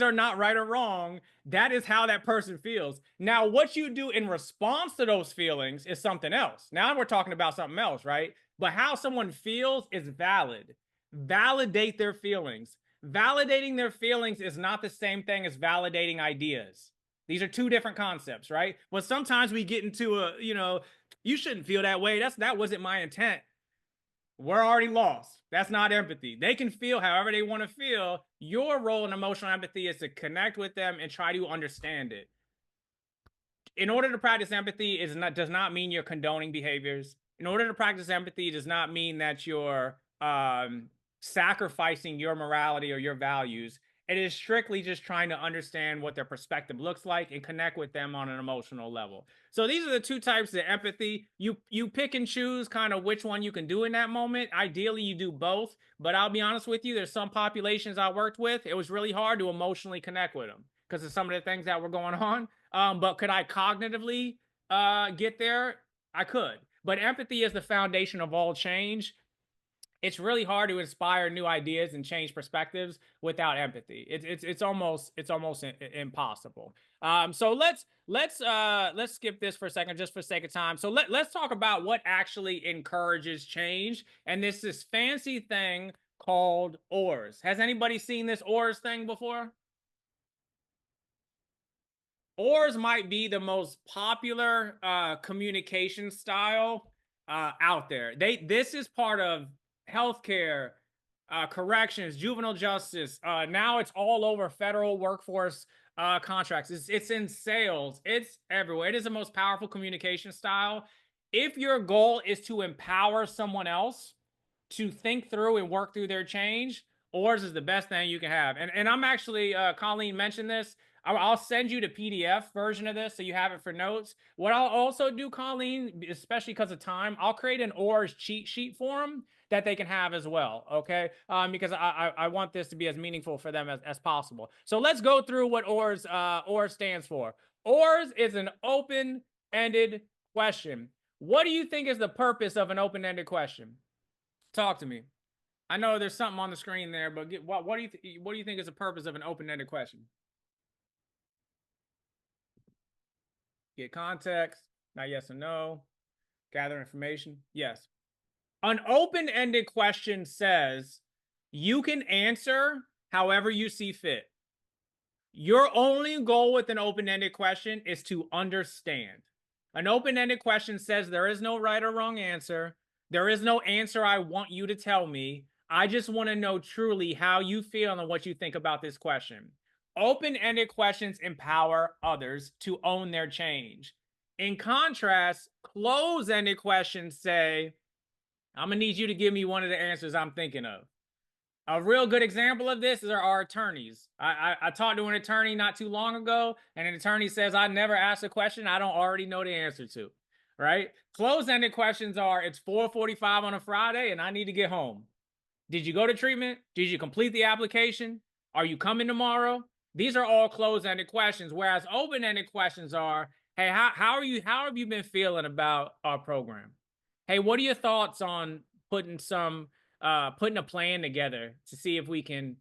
are not right or wrong. That is how that person feels. Now, what you do in response to those feelings is something else. Now we're talking about something else, right? But how someone feels is valid. Validate their feelings. Validating their feelings is not the same thing as validating ideas. These are two different concepts, right? But sometimes we get into a, you shouldn't feel that way. That wasn't my intent. We're already lost. That's not empathy. They can feel however they want to feel. Your role in emotional empathy is to connect with them and try to understand it. In order to practice empathy does not mean you're condoning behaviors. In order to practice empathy does not mean that you're sacrificing your morality or your values. It is strictly just trying to understand what their perspective looks like and connect with them on an emotional level. So these are the two types of empathy. You pick and choose kind of which one you can do in that moment. Ideally, you do both. But I'll be honest with you, there's some populations I worked with. It was really hard to emotionally connect with them because of some of the things that were going on. But could I cognitively get there? I could. But empathy is the foundation of all change. It's really hard to inspire new ideas and change perspectives without empathy. It's almost impossible. So let's skip this for a second, just for sake of time. So let's talk about what actually encourages change, and this fancy thing called OARS. Has anybody seen this OARS thing before? OARS might be the most popular communication style out there. This is part of healthcare, corrections, juvenile justice. Now it's all over federal workforce contracts. It's in sales. It's everywhere. It is the most powerful communication style. If your goal is to empower someone else to think through and work through their change, OARS is the best thing you can have. And I'm actually, Colleen mentioned this. I'll send you the PDF version of this so you have it for notes. What I'll also do, Colleen, especially because of time, I'll create an OARS cheat sheet for them that they can have as well, okay? Because I want this to be as meaningful for them as possible. So let's go through what OARS stands for. OARS is an open-ended question. What do you think is the purpose of an open-ended question? Talk to me. I know there's something on the screen there, but what do you think is the purpose of an open-ended question? Get context, not yes or no. Gather information, yes. An open-ended question says you can answer however you see fit. Your only goal with an open-ended question is to understand. An open-ended question says there is no right or wrong answer. There is no answer I want you to tell me. I just want to know truly how you feel and what you think about this question. Open-ended questions empower others to own their change. In contrast, closed-ended questions say, I'm going to need you to give me one of the answers I'm thinking of. A real good example of this is our attorneys. I talked to an attorney not too long ago, and an attorney says, I never asked a question I don't already know the answer to, right? Closed-ended questions are, it's 4:45 on a Friday, and I need to get home. Did you go to treatment? Did you complete the application? Are you coming tomorrow? These are all closed-ended questions, whereas open-ended questions are, hey, how have you been feeling about our program? Hey, what are your thoughts on putting a plan together to see if we can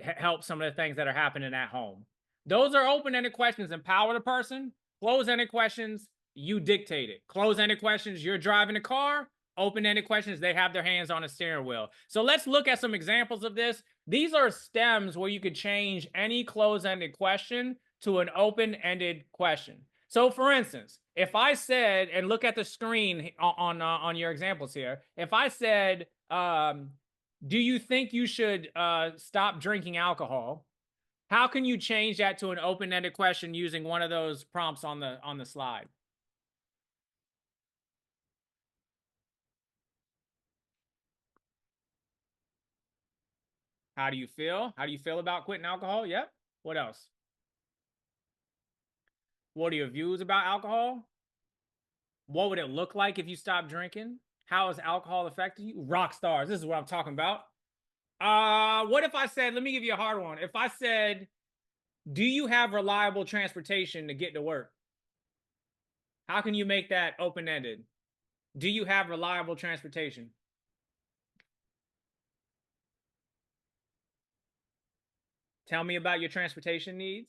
help some of the things that are happening at home? Those are open-ended questions, empower the person. Closed-ended questions, you dictate it. Closed-ended questions, you're driving a car. Open-ended questions, they have their hands on a steering wheel. So let's look at some examples of this. These are stems where you could change any closed-ended question to an open-ended question. So for instance, if I said, and look at the screen on your examples here, if I said, do you think you should stop drinking alcohol? How can you change that to an open-ended question using one of those prompts on the slide? How do you feel? How do you feel about quitting alcohol? Yep. What else? What are your views about alcohol? What would it look like if you stopped drinking? How is alcohol affecting you? Rock stars. This is what I'm talking about. What if I said, let me give you a hard one. If I said, do you have reliable transportation to get to work? How can you make that open-ended? Do you have reliable transportation? Tell me about your transportation needs.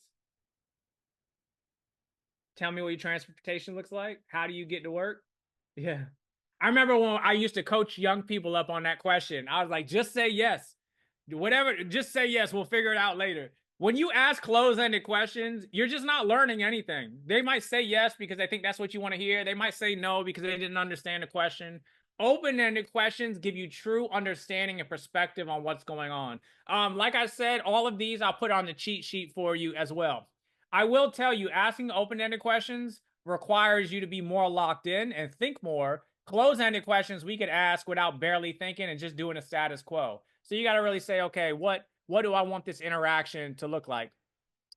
Tell me what your transportation looks like. How do you get to work? Yeah. I remember when I used to coach young people up on that question. I was like, just say yes. Whatever, just say yes. We'll figure it out later. When you ask closed-ended questions, you're just not learning anything. They might say yes because they think that's what you want to hear. They might say no because they didn't understand the question. Open-ended questions give you true understanding and perspective on what's going on. Like I said, all of these I'll put on the cheat sheet for you as well. I will tell you, asking open-ended questions requires you to be more locked in and think more. Closed-ended questions we could ask without barely thinking and just doing a status quo. So you got to really say, okay, what do I want this interaction to look like?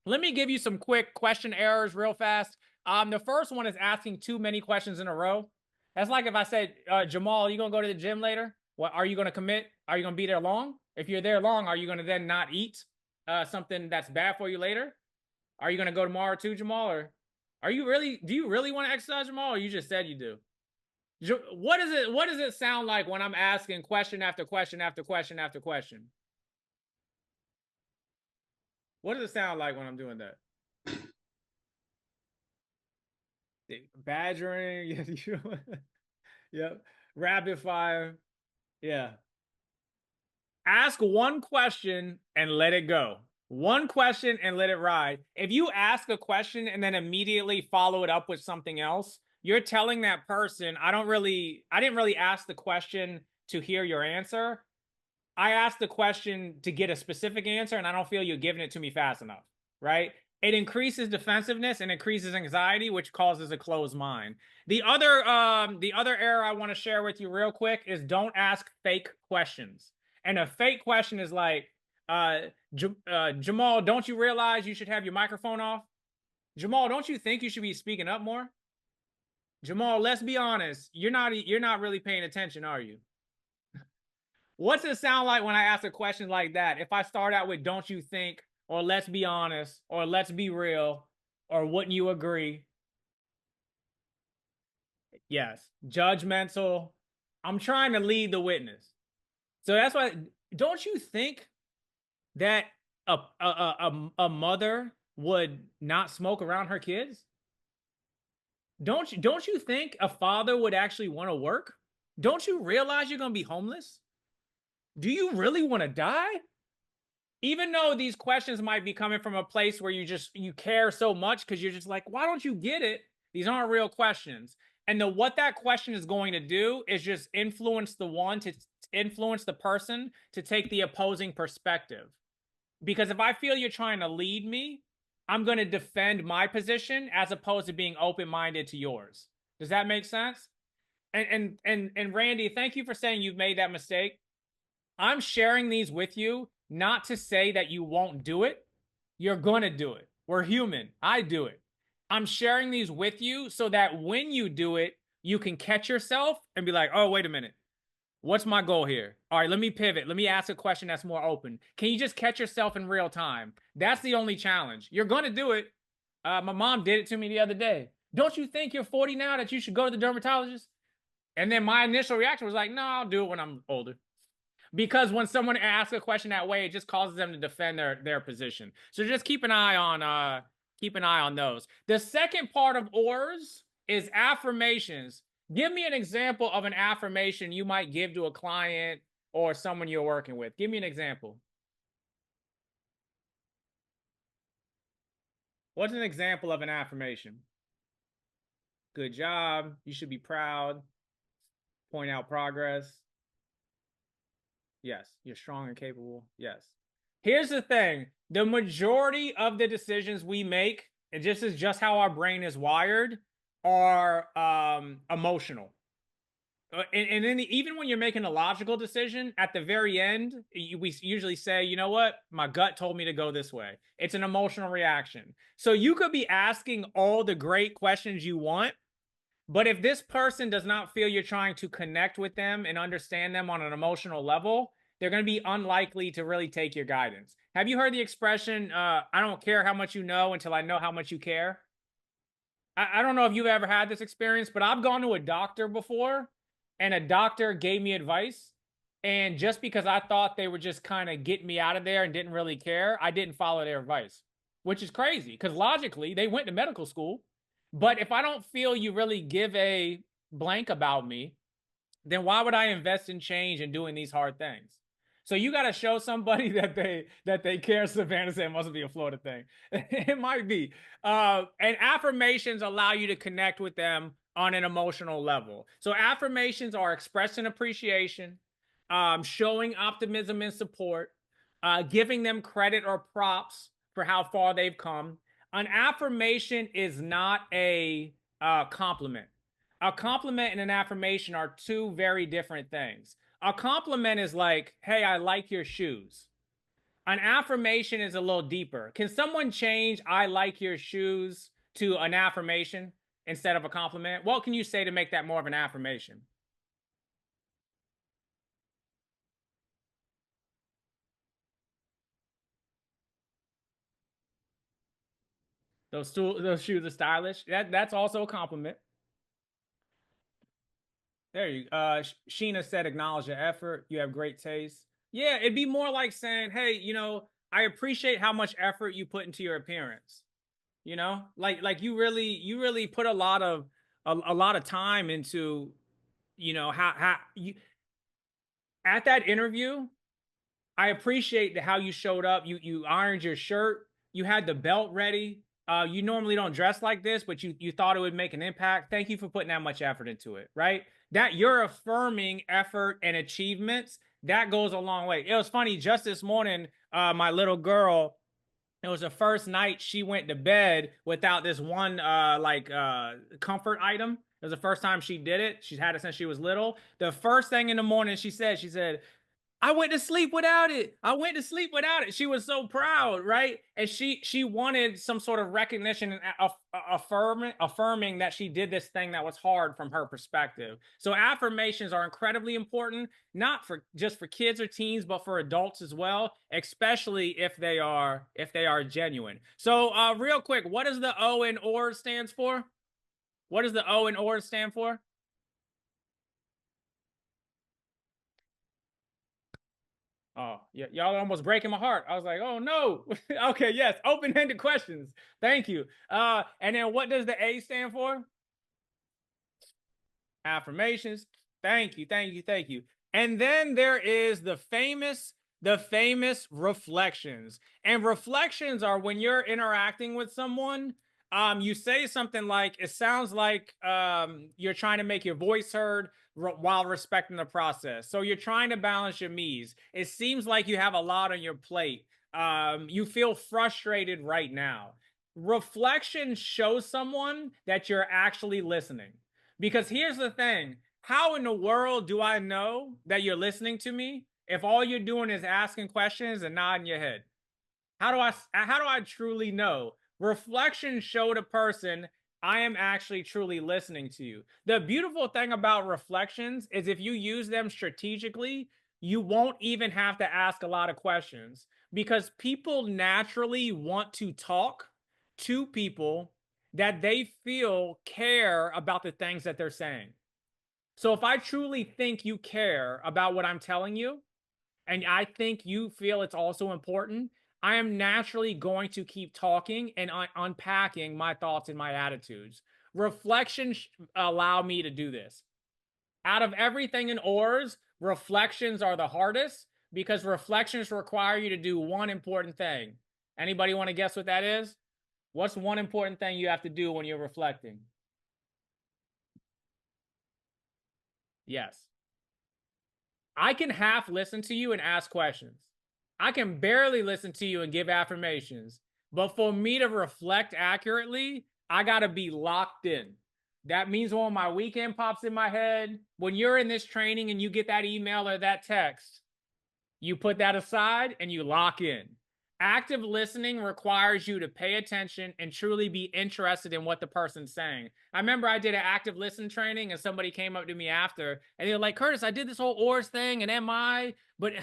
Let me give you some quick question errors real fast. The first one is asking too many questions in a row. That's like if I said, Jamal, you gonna go to the gym later? What are you gonna commit? Are you gonna be there long? If you're there long, are you gonna then not eat something that's bad for you later? Are you gonna go tomorrow too, Jamal? Or are you really? Do you really want to exercise, Jamal? Or you just said you do? What does it sound like when I'm asking question after question after question after question? What does it sound like when I'm doing that? Badgering. Yep. Rapid fire. Yeah. Ask one question and let it go. One question and let it ride. If you ask a question and then immediately follow it up with something else, you're telling that person, I didn't really ask the question to hear your answer. I asked the question to get a specific answer, and I don't feel you're giving it to me fast enough, right? It increases defensiveness and increases anxiety, which causes a closed mind. The other error I want to share with you real quick is don't ask fake questions. And a fake question is like, Jamal, don't you realize you should have your microphone off? Jamal, don't you think you should be speaking up more? Jamal, let's be honest. You're not really paying attention, are you? What's it sound like when I ask a question like that? If I start out with don't you think, or let's be honest, or let's be real, or wouldn't you agree? Yes, judgmental. I'm trying to lead the witness. So that's why, don't you think that a mother would not smoke around her kids? Don't you think a father would actually want to work? Don't you realize you're going to be homeless? Do you really want to die? Even though these questions might be coming from a place where you care so much because you're just like, why don't you get it? These aren't real questions. And what that question is going to do is just influence the person to take the opposing perspective. Because if I feel you're trying to lead me, I'm going to defend my position as opposed to being open-minded to yours. Does that make sense? And Randy, thank you for saying you've made that mistake. I'm sharing these with you not to say that you won't do it. You're going to do it. We're human. I do it. I'm sharing these with you so that when you do it, you can catch yourself and be like, oh, wait a minute. What's my goal here? All right, let me pivot. Let me ask a question that's more open. Can you just catch yourself in real time? That's the only challenge. You're going to do it. My mom did it to me the other day. Don't you think you're 40 now that you should go to the dermatologist? And then my initial reaction was like, no, I'll do it when I'm older. Because when someone asks a question that way, it just causes them to defend their position. So just keep an eye on those. The second part of ORS is affirmations. Give me an example of an affirmation you might give to a client or someone you're working with. Give me an example. What's an example of an affirmation? Good job. You should be proud. Point out progress. Yes, you're strong and capable. Yes. Here's the thing. The majority of the decisions we make, and this is just how our brain is wired, are emotional. And then even when you're making a logical decision, at the very end, we usually say, you know what? My gut told me to go this way. It's an emotional reaction. So you could be asking all the great questions you want, but if this person does not feel you're trying to connect with them and understand them on an emotional level, they're going to be unlikely to really take your guidance. Have you heard the expression, I don't care how much you know until I know how much you care? I don't know if you've ever had this experience, but I've gone to a doctor before and a doctor gave me advice. And just because I thought they were just kind of getting me out of there and didn't really care, I didn't follow their advice, which is crazy because logically they went to medical school. But if I don't feel you really give a blank about me, then why would I invest in change and doing these hard things? So you got to show somebody that they care. Savannah said it must be a Florida thing. It might be. And affirmations allow you to connect with them on an emotional level. So affirmations are expressing appreciation, showing optimism and support, giving them credit or props for how far they've come. An affirmation is not a compliment. A compliment and an affirmation are two very different things. A compliment is like, hey, I like your shoes. An affirmation is a little deeper. Can someone change I like your shoes to an affirmation instead of a compliment? What can you say to make that more of an affirmation? Those shoes are stylish. That's also a compliment. There you Sheena said acknowledge your effort. You have great taste. Yeah, it'd be more like saying, hey, I appreciate how much effort you put into your appearance. Like you really put a lot of time into, how you at that interview. I appreciate how you showed up. You ironed your shirt. You had the belt ready. You normally don't dress like this, but you thought it would make an impact. Thank you for putting that much effort into it, right? That you're affirming effort and achievements, that goes a long way. It was funny, just this morning, my little girl, it was the first night she went to bed without this one comfort item. It was the first time she did it. She's had it since she was little. The first thing in the morning she said, I went to sleep without it. I went to sleep without it. She was so proud, right? And she wanted some sort of recognition and affirming that she did this thing that was hard from her perspective. So affirmations are incredibly important, not for just for kids or teens, but for adults as well, especially if they are genuine. So real quick, what does the O in OR stands for? What does the O in OR stand for? Oh, y'all almost breaking my heart. I was like, oh no. Okay, yes, open-ended questions. Thank you. And then what does the A stand for? Affirmations. Thank you, thank you, thank you. And then there is the famous reflections. And reflections are when you're interacting with someone, you say something like, it sounds like you're trying to make your voice heard while respecting the process. So you're trying to balance your Mies. It seems like you have a lot on your plate. You feel frustrated right now. Reflection shows someone that you're actually listening. Because here's the thing, how in the world do I know that you're listening to me if all you're doing is asking questions and nodding your head? How do I truly know? Reflections show the person I am actually truly listening to you. The beautiful thing about reflections is if you use them strategically, you won't even have to ask a lot of questions because people naturally want to talk to people that they feel care about the things that they're saying. So if I truly think you care about what I'm telling you, and I think you feel it's also important, I am naturally going to keep talking and unpacking my thoughts and my attitudes. Reflections allow me to do this. Out of everything in ORs, reflections are the hardest because reflections require you to do one important thing. Anybody want to guess what that is? What's one important thing you have to do when you're reflecting? Yes. I can half listen to you and ask questions. I can barely listen to you and give affirmations. But for me to reflect accurately, I got to be locked in. That means when my weekend pops in my head, when you're in this training and you get that email or that text, you put that aside and you lock in. Active listening requires you to pay attention and truly be interested in what the person's saying. I remember I did an active listen training and somebody came up to me after and they were like, Curtis, I did this whole ORS thing and MI, but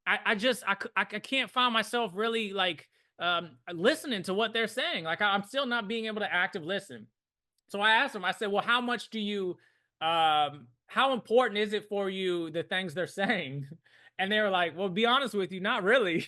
I can't find myself really like listening to what they're saying. Like I'm still not being able to active listen. So I asked them, I said, well, how much do you how important is it for you, the things they're saying? And they were like, well, be honest with you, not really.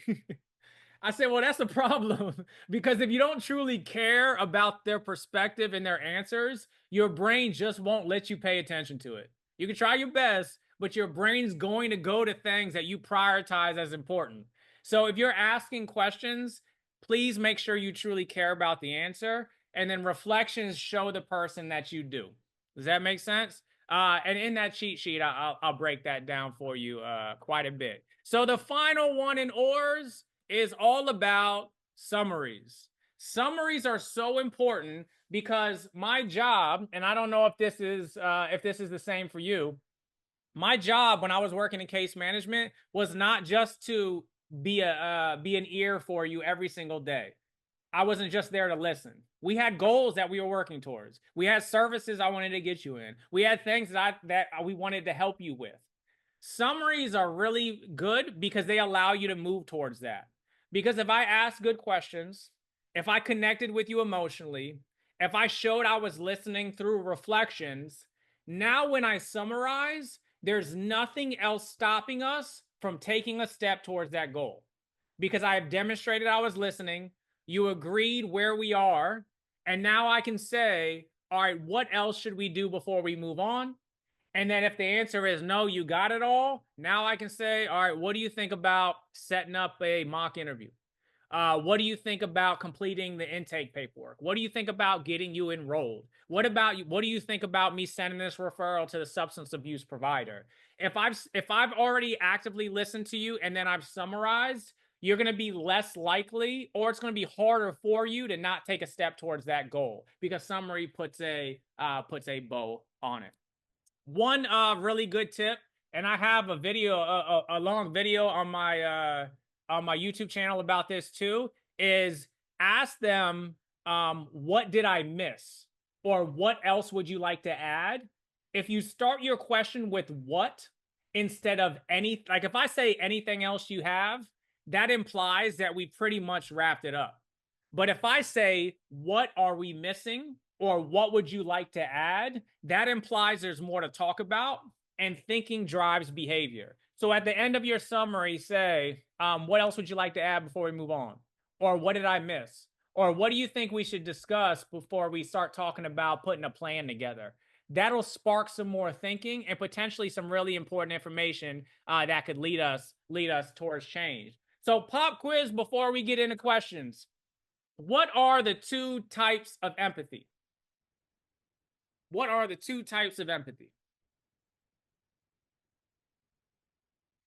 I said, well, that's a problem because if you don't truly care about their perspective and their answers, your brain just won't let you pay attention to it. You can try your best, but your brain's going to go to things that you prioritize as important. So if you're asking questions, please make sure you truly care about the answer. And then reflections show the person that you do. Does that make sense? And in that cheat sheet, I'll break that down for you quite a bit. So the final one in ORS is all about summaries. Summaries are so important because my job, and I don't know if this is the same for you, my job when I was working in case management was not just to be an ear for you every single day. I wasn't just there to listen. We had goals that we were working towards. We had services I wanted to get you in. We had things that we wanted to help you with. Summaries are really good because they allow you to move towards that. Because if I asked good questions, if I connected with you emotionally, if I showed I was listening through reflections, now when I summarize, there's nothing else stopping us from taking a step towards that goal. Because I have demonstrated I was listening, you agreed where we are, and now I can say, all right, what else should we do before we move on? And then if the answer is no, you got it all, now I can say, all right, what do you think about setting up a mock interview? What do you think about completing the intake paperwork? What do you think about getting you enrolled? What do you think about me sending this referral to the substance abuse provider? If I've already actively listened to you and then I've summarized, you're going to be less likely, or it's going to be harder for you to not take a step towards that goal because summary puts a bow on it. One really good tip, and I have a video, a long video on my YouTube channel about this too, is ask them, what did I miss? Or what else would you like to add? If you start your question with what instead of any, like if I say anything else you have, that implies that we pretty much wrapped it up. But if I say, what are we missing? Or what would you like to add? That implies there's more to talk about, and thinking drives behavior. So at the end of your summary, say, what else would you like to add before we move on? Or what did I miss? Or what do you think we should discuss before we start talking about putting a plan together? That'll spark some more thinking and potentially some really important information that could lead us towards change. So pop quiz before we get into questions. What are the two types of empathy? What are the two types of empathy?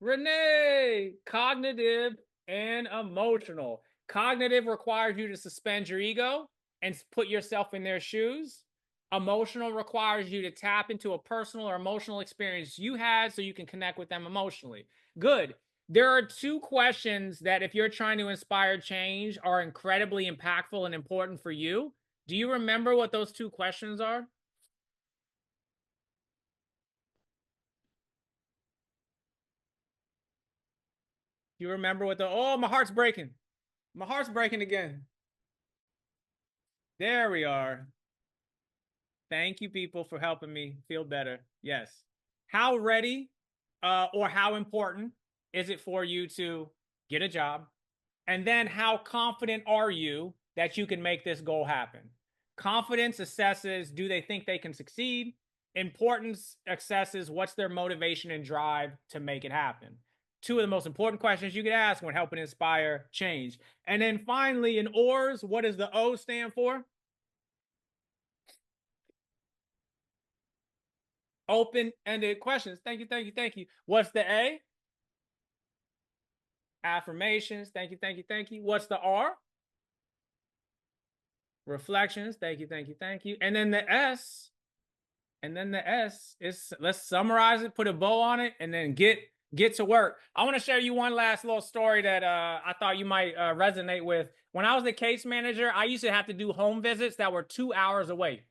Renee, cognitive and emotional. Cognitive requires you to suspend your ego and put yourself in their shoes. Emotional requires you to tap into a personal or emotional experience you had so you can connect with them emotionally. Good. There are two questions that if you're trying to inspire change are incredibly impactful and important for you. Do you remember what those two questions are? Do you remember what oh, my heart's breaking. My heart's breaking again. There we are. Thank you, people, for helping me feel better. Yes. How ready or how important is it for you to get a job? And then how confident are you that you can make this goal happen? Confidence assesses, do they think they can succeed? Importance assesses, what's their motivation and drive to make it happen? Two of the most important questions you could ask when helping inspire change. And then finally, in ORS, what does the O stand for? Open-ended questions. Thank you, thank you, thank you. What's the A? Affirmations. Thank you, thank you, thank you. What's the R? Reflections. Thank you, thank you, thank you. And then the S. And then the S is, let's summarize it, put a bow on it, and then get to work. I want to share you one last little story that I thought you might resonate with. When I was the case manager, I used to have to do home visits that were 2 hours away.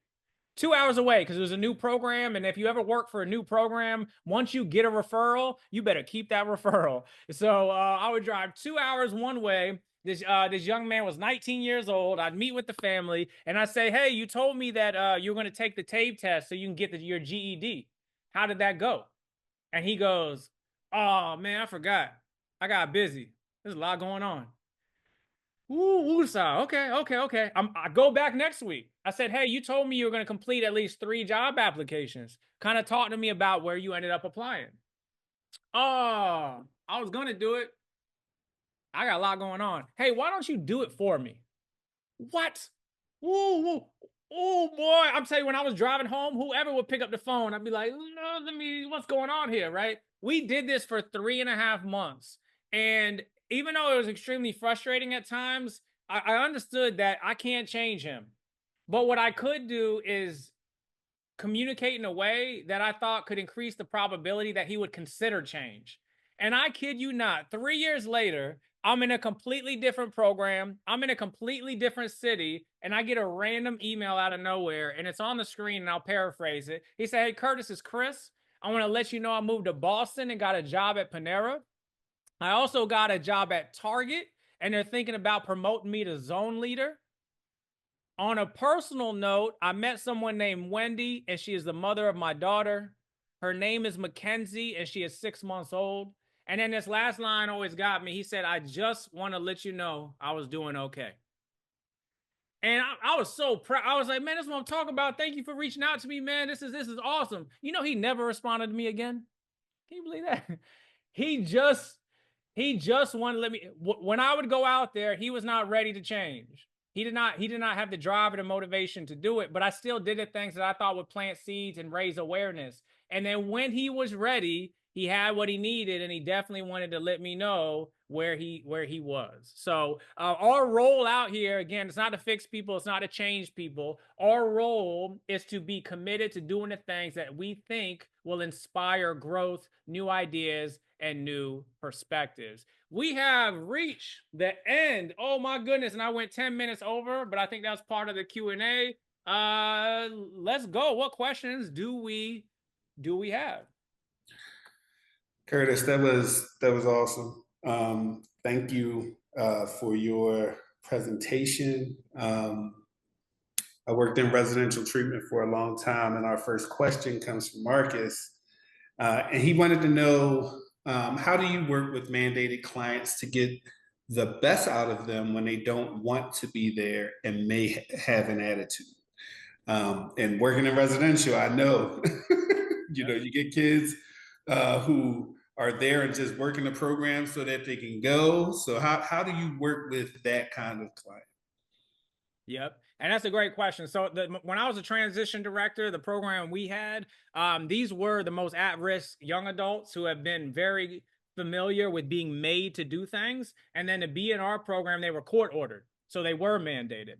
2 hours away because it was a new program. And if you ever work for a new program, once you get a referral, you better keep that referral. So I would drive 2 hours one way. This young man was 19 years old. I'd meet with the family and I'd say, hey, you told me that you're going to take the TABE test so you can get your GED. how did that go? And he goes, oh man, I forgot. I got busy. There's a lot going on. Ooh, okay. I go back next week. I said, hey, you told me you were going to complete at least 3 job applications. Kind of talk to me about where you ended up applying. Oh, I was going to do it. I got a lot going on. Hey, why don't you do it for me? What? Ooh, oh boy. I'm telling you, when I was driving home, whoever would pick up the phone, I'd be like, no, what's going on here, right? We did this for 3.5 months. And even though it was extremely frustrating at times, I understood that I can't change him. But what I could do is communicate in a way that I thought could increase the probability that he would consider change. And I kid you not, 3 years later, I'm in a completely different program. I'm in a completely different city, and I get a random email out of nowhere, and it's on the screen, and I'll paraphrase it. He said, hey, Curtis, it's Chris. I want to let you know I moved to Boston and got a job at Panera. I also got a job at Target, and they're thinking about promoting me to zone leader. On a personal note, I met someone named Wendy, and she is the mother of my daughter. Her name is Mackenzie, and she is 6 months old. And then this last line always got me. He said, I just want to let you know I was doing okay. And I was so proud. I was like, man, this is what I'm talking about. Thank you for reaching out to me, man. This is awesome. You know, he never responded to me again. Can you believe that? He just wanted to let me, when I would go out there, he was not ready to change. He did not have the drive or the motivation to do it, but I still did the things that I thought would plant seeds and raise awareness. And then when he was ready, he had what he needed, and he definitely wanted to let me know where he was. So our role out here, again, it's not to fix people, it's not to change people. Our role is to be committed to doing the things that we think will inspire growth, new ideas, and new perspectives. We have reached the end. Oh my goodness, and I went 10 minutes over, but I think that's part of the Q&A. Let's go. What questions do we have? Curtis, that was awesome. Thank you for your presentation. I worked in residential treatment for a long time, and our first question comes from Marcus, and he wanted to know, how do you work with mandated clients to get the best out of them when they don't want to be there and may have an attitude? And working in residential, I know, you get kids who are there and just working the program so that they can go. So how do you work with that kind of client? Yep. And that's a great question. So when I was a transition director, the program we had, these were the most at-risk young adults who have been very familiar with being made to do things. And then to be in our program, they were court ordered. So they were mandated.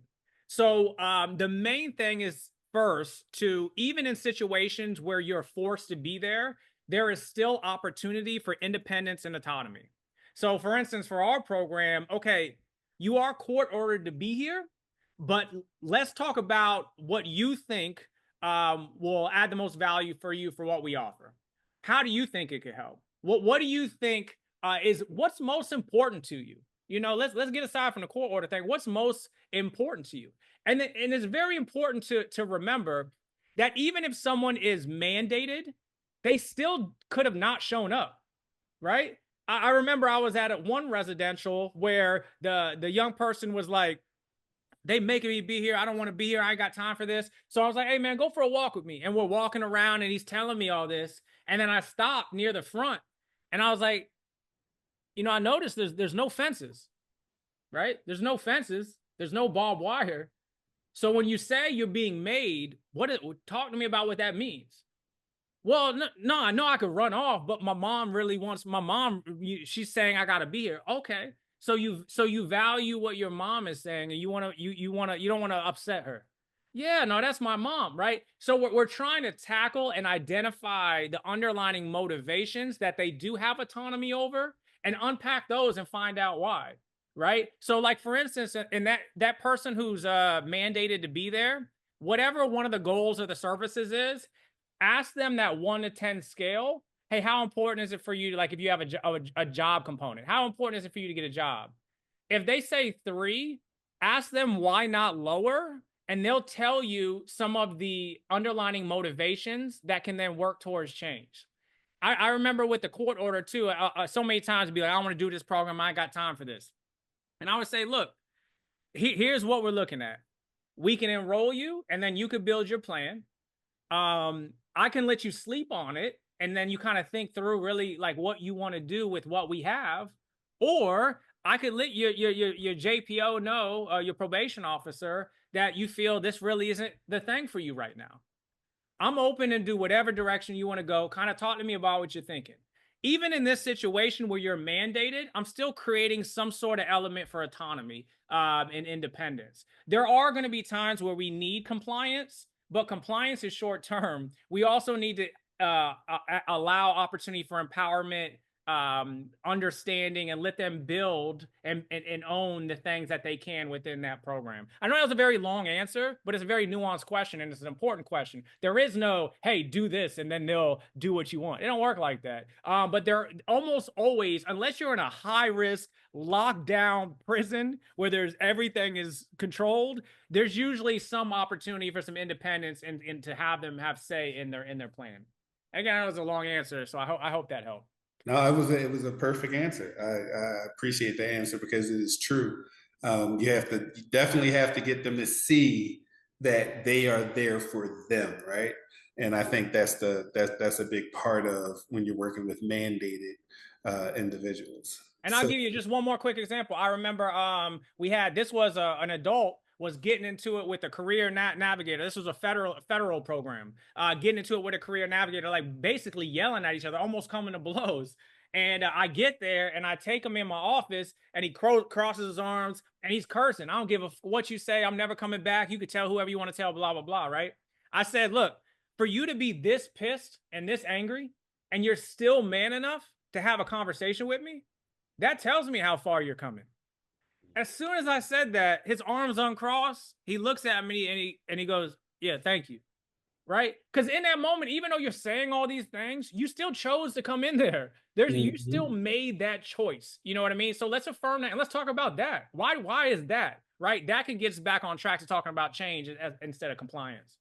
So the main thing is, first, to even in situations where you're forced to be there, there is still opportunity for independence and autonomy. So for instance, for our program, okay, you are court ordered to be here, but let's talk about what you think will add the most value for you for what we offer. How do you think it could help? What do you think is what's most important to you? You know, let's get aside from the court order thing. What's most important to you? And it's very important to remember that even if someone is mandated, they still could have not shown up, right? I remember I was at one residential where the young person was like, they making me be here. I don't want to be here. I ain't got time for this. So I was like, hey man, go for a walk with me. And we're walking around and he's telling me all this. And then I stopped near the front and I was like, you know, I noticed there's no fences, right? There's no fences. There's no barbed wire. So when you say you're being made, talk to me about what that means. Well, no, I know I could run off, but my mom really wants she's saying I got to be here. Okay. So you value what your mom is saying and you don't want to upset her. Yeah, no, that's my mom, right? So we're trying to tackle and identify the underlying motivations that they do have autonomy over and unpack those and find out why, right? So like, for instance, in that person who's mandated to be there, whatever one of the goals of the services is, ask them that 1 to 10 scale. Hey, how important is it for you to, like, if you have a job component, how important is it for you to get a job? If they say 3, ask them why not lower and they'll tell you some of the underlying motivations that can then work towards change. I remember with the court order too, so many times be like, I want to do this program. I ain't got time for this. And I would say, look, here's what we're looking at. We can enroll you and then you could build your plan. I can let you sleep on it. And then you kind of think through really like what you want to do with what we have. Or I could let your JPO know, your probation officer, that you feel this really isn't the thing for you right now. I'm open and do whatever direction you want to go. Kind of talk to me about what you're thinking. Even in this situation where you're mandated, I'm still creating some sort of element for autonomy and independence. There are going to be times where we need compliance, but compliance is short term. We also need to allow opportunity for empowerment, understanding, and let them build and own the things that they can within that program. I know that was a very long answer, but it's a very nuanced question, and it's an important question. There is no, hey, do this, and then they'll do what you want. It don't work like that. But they're almost always, unless you're in a high-risk, lockdown prison where everything is controlled, there's usually some opportunity for some independence and to have them have say in their plan. Again, that was a long answer, so I hope that helped. No, it was a perfect answer. I appreciate the answer because it is true. You definitely have to get them to see that they are there for them, right? And I think that's a big part of when you're working with mandated individuals. And I'll give you just one more quick example. I remember this was an adult was getting into it with a career navigator. This was a federal program, getting into it with a career navigator, like basically yelling at each other, almost coming to blows. And I get there and I take him in my office and he crosses his arms and he's cursing. I don't give a what you say. I'm never coming back. You could tell whoever you want to tell, blah, blah, blah, right? I said, look, for you to be this pissed and this angry and you're still man enough to have a conversation with me, that tells me how far you're coming. As soon as I said that, his arms uncrossed, he looks at me and he goes, yeah, thank you. Right? Because in that moment, even though you're saying all these things, you still chose to come in there. You still made that choice. You know what I mean? So let's affirm that and let's talk about that. Why is that? Right? That can get us back on track to talking about change instead of compliance.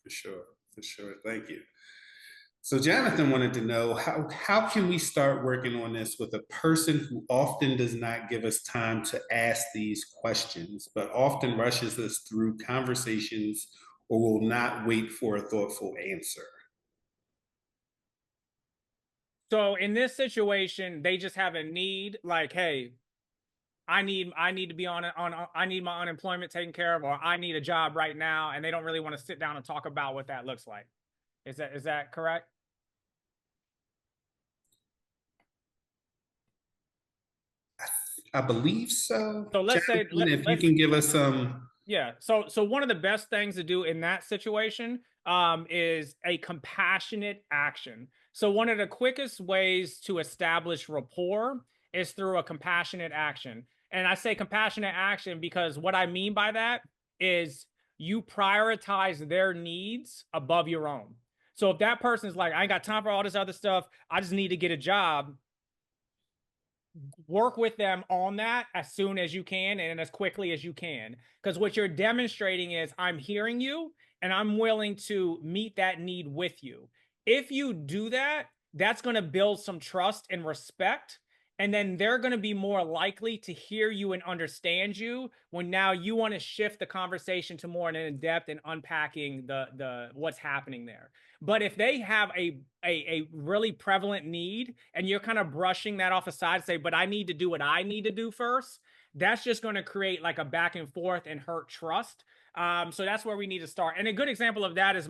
For sure. Thank you. So Jonathan wanted to know how can we start working on this with a person who often does not give us time to ask these questions, but often rushes us through conversations or will not wait for a thoughtful answer? So in this situation, they just have a need, like, hey, I need to be I need my unemployment taken care of, or I need a job right now, and they don't really want to sit down and talk about what that looks like. Is that correct? I believe so. So let's say if you can give us some. Yeah. So one of the best things to do in that situation is a compassionate action. So one of the quickest ways to establish rapport is through a compassionate action. And I say compassionate action because what I mean by that is you prioritize their needs above your own. So if that person is like, I ain't got time for all this other stuff, I just need to get a job, work with them on that as soon as you can and as quickly as you can. Because what you're demonstrating is I'm hearing you and I'm willing to meet that need with you. If you do that, that's going to build some trust and respect. And then they're going to be more likely to hear you and understand you when now you want to shift the conversation to more in depth and unpacking the what's happening there. But if they have a really prevalent need and you're kind of brushing that off aside, say, but I need to do what I need to do first, that's just going to create like a back and forth and hurt trust. So that's where we need to start. And a good example of that is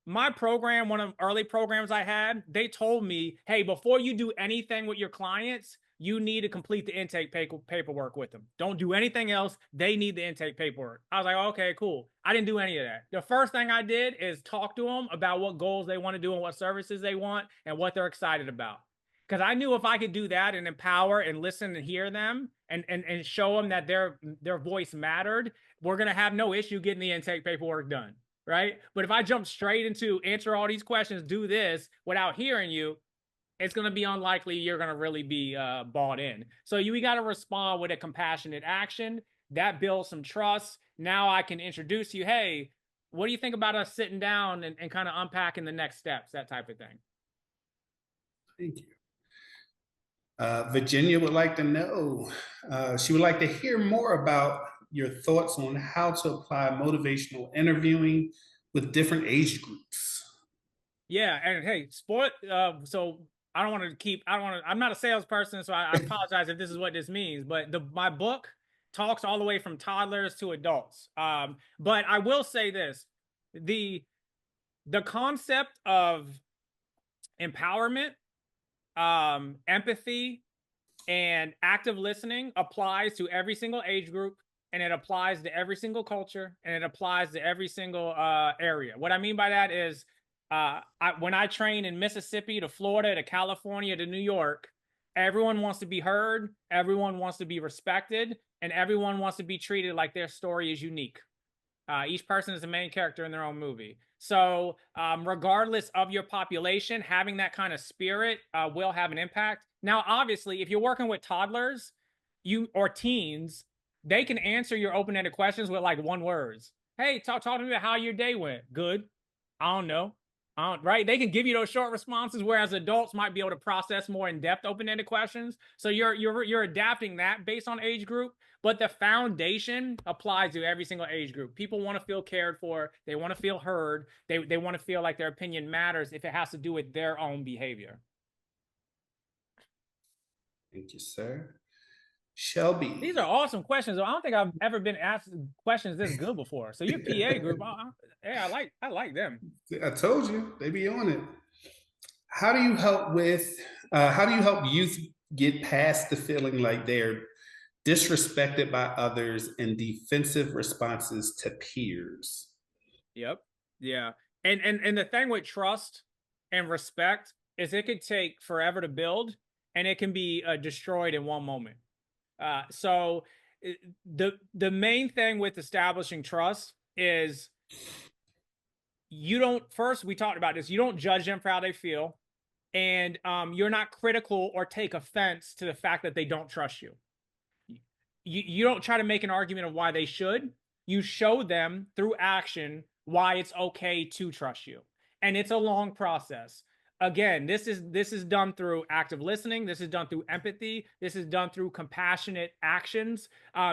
my program, one of the early programs I had, they told me, hey, before you do anything with your clients, you need to complete the intake paperwork with them. Don't do anything else. They need the intake paperwork. I was like, okay, cool. I didn't do any of that. The first thing I did is talk to them about what goals they want to do and what services they want and what they're excited about. Because I knew if I could do that and empower and listen and hear them and show them that their voice mattered, we're going to have no issue getting the intake paperwork done. Right? But if I jump straight into answer all these questions, do this without hearing you, it's going to be unlikely you're going to really be bought in. So we got to respond with a compassionate action. that builds some trust. Now I can introduce you. Hey, what do you think about us sitting down and kind of unpacking the next steps, that type of thing? Thank you. Virginia would like to know, she would like to hear more about your thoughts on how to apply motivational interviewing with different age groups. Yeah, and hey, sport. So I don't want to keep. I don't want to. I'm not a salesperson, so I apologize if this is what this means. But my book talks all the way from toddlers to adults. But I will say this: the concept of empowerment, empathy, and active listening applies to every single age group, and it applies to every single culture, and it applies to every single area. What I mean by that is, when I train in Mississippi to Florida to California to New York, everyone wants to be heard, everyone wants to be respected, and everyone wants to be treated like their story is unique. Each person is the main character in their own movie. So regardless of your population, having that kind of spirit will have an impact. Now, obviously, if you're working with toddlers or teens, they can answer your open-ended questions with like one words. Hey, talk to me about how your day went. Good. I don't know. Right? They can give you those short responses, whereas adults might be able to process more in-depth open-ended questions. So you're adapting that based on age group, but the foundation applies to every single age group. People want to feel cared for. They want to feel heard. They want to feel like their opinion matters if it has to do with their own behavior. Thank you, sir. Shelby. These are awesome questions. I don't think I've ever been asked questions this good before. So your PA group, yeah, I like them. I told you, they be on it. How do you help youth get past the feeling like they're disrespected by others and defensive responses to peers? Yep. Yeah. And the thing with trust and respect is it could take forever to build, and it can be destroyed in one moment. So the main thing with establishing trust is first, we talked about this, you don't judge them for how they feel, and you're not critical or take offense to the fact that they don't trust you. You don't try to make an argument of why they should. You show them through action why it's okay to trust you. And it's a long process. Again, this is done through active listening. This is done through empathy. This is done through compassionate actions.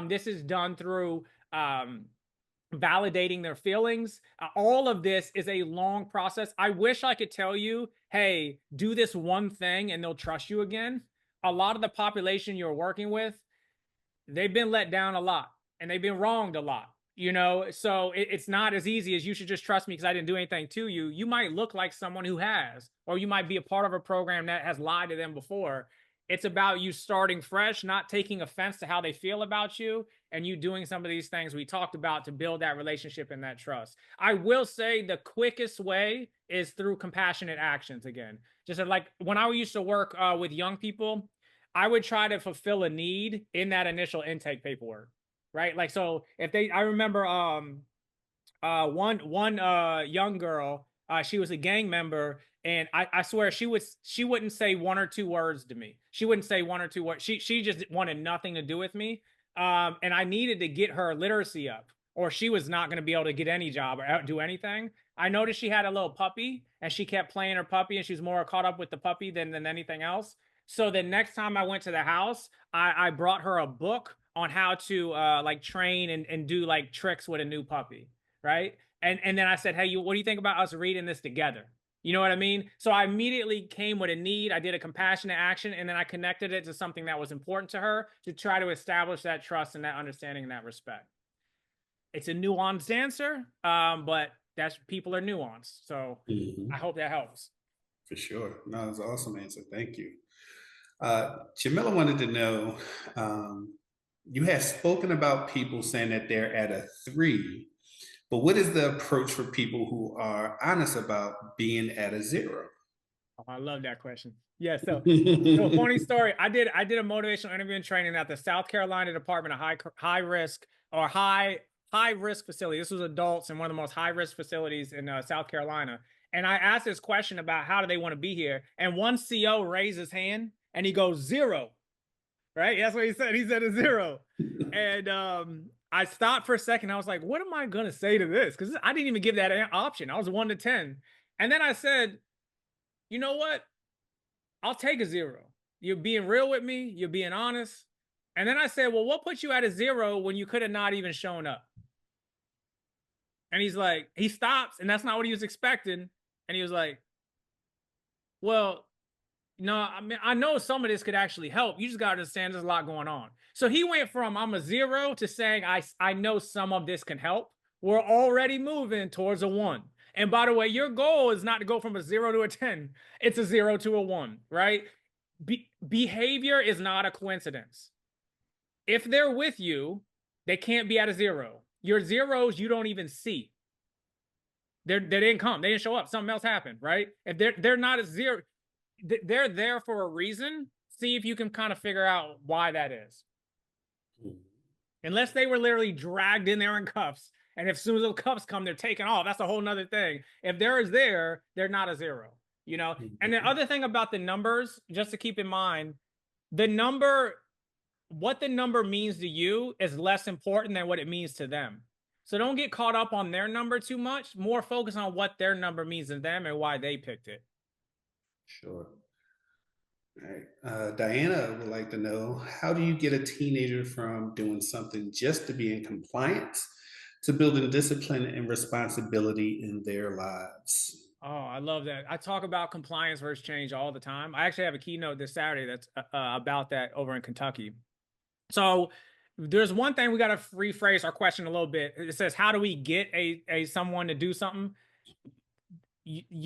This is done through validating their feelings. All of this is a long process. I wish I could tell you, hey, do this one thing and they'll trust you again. A lot of the population you're working with, they've been let down a lot and they've been wronged a lot. So it's not as easy as you should just trust me because I didn't do anything to you. You might look like someone who has, or you might be a part of a program that has lied to them before. It's about you starting fresh, not taking offense to how they feel about you, and you doing some of these things we talked about to build that relationship and that trust. I will say the quickest way is through compassionate actions again. Just like when I used to work with young people, I would try to fulfill a need in that initial intake paperwork. Right. Like, so I remember one young girl, she was a gang member, and I swear she wouldn't say one or two words to me. She wouldn't say one or two words. She just wanted nothing to do with me. And I needed to get her literacy up, or she was not going to be able to get any job or do anything. I noticed she had a little puppy, and she kept playing her puppy, and she was more caught up with the puppy than anything else. So the next time I went to the house, I brought her a book on how to like train and do like tricks with a new puppy, right? And then I said, hey, what do you think about us reading this together? You know what I mean? So I immediately came with a need. I did a compassionate action, and then I connected it to something that was important to her to try to establish that trust and that understanding and that respect. It's a nuanced answer, but people are nuanced. So I hope that helps. For sure. No, that's an awesome answer. Thank you. Jamila wanted to know, you have spoken about people saying that they're at a 3, but what is the approach for people who are honest about being at a 0? Oh, I love that question. Yeah. So a funny story. I did a motivational interviewing training at the South Carolina Department of high risk facility. This was adults in one of the most high risk facilities in South Carolina. And I asked this question about how do they want to be here. And one CO raised his hand and he goes 0. Right? That's what he said. He said a 0. And I stopped for a second. I was like, what am I going to say to this? Because I didn't even give that option. I was 1 to 10. And then I said, you know what? I'll take a 0. You're being real with me. You're being honest. And then I said, well, what put you at a 0 when you could have not even shown up? And he's like, he stops, and that's not what he was expecting. And he was like, well, no, I mean, I know some of this could actually help. You just got to understand there's a lot going on. So he went from I'm a 0 to saying, I know some of this can help. We're already moving towards a 1. And by the way, your goal is not to go from a 0 to a 10. It's a 0 to a 1, right? Behavior is not a coincidence. If they're with you, they can't be at a 0. Your zeros you don't even see. They didn't come. They didn't show up. Something else happened, right? If they're not a 0, they're there for a reason. See if you can kind of figure out why that is. Unless they were literally dragged in there in cuffs, and as soon as those cuffs come, they're taken off. That's a whole nother thing. If they're there, they're not a 0. You know. And the other thing about the numbers, just to keep in mind, the number. What the number means to you is less important than what it means to them. So don't get caught up on their number too much. More focus on what their number means to them and why they picked it. Sure. All right. Diana would like to know, how do you get a teenager from doing something just to be in compliance to building discipline and responsibility in their lives? Oh, I love that. I talk about compliance versus change all the time. I actually have a keynote this Saturday that's about that over in Kentucky. So there's one thing we got to rephrase our question a little bit. It says, how do we get someone to do something?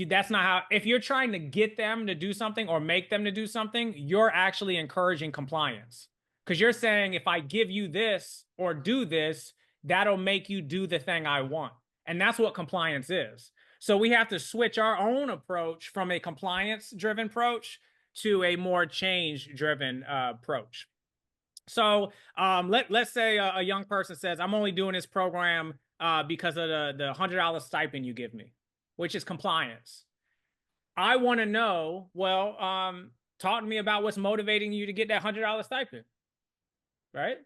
That's not how. If you're trying to get them to do something or make them to do something, you're actually encouraging compliance, because you're saying, if I give you this or do this, that'll make you do the thing I want. And that's what compliance is. So we have to switch our own approach from a compliance driven approach to a more change driven approach. So let's say a young person says, I'm only doing this program because of the $100 stipend you give me, which is compliance. I want to know, well, talk to me about what's motivating you to get that $100 stipend, right?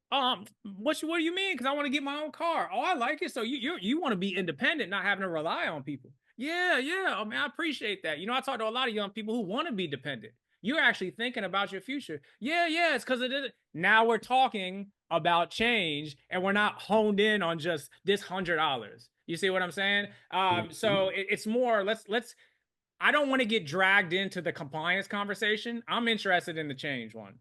What do you mean? Because I want to get my own car. Oh, I like it. So you want to be independent, not having to rely on people. Yeah. I mean, I appreciate that. You know, I talk to a lot of young people who want to be dependent. You're actually thinking about your future. Yeah, it's because of it. Now we're talking about change, and we're not honed in on just this $100. You see what I'm saying? So it's more, I don't want to get dragged into the compliance conversation. I'm interested in the change one.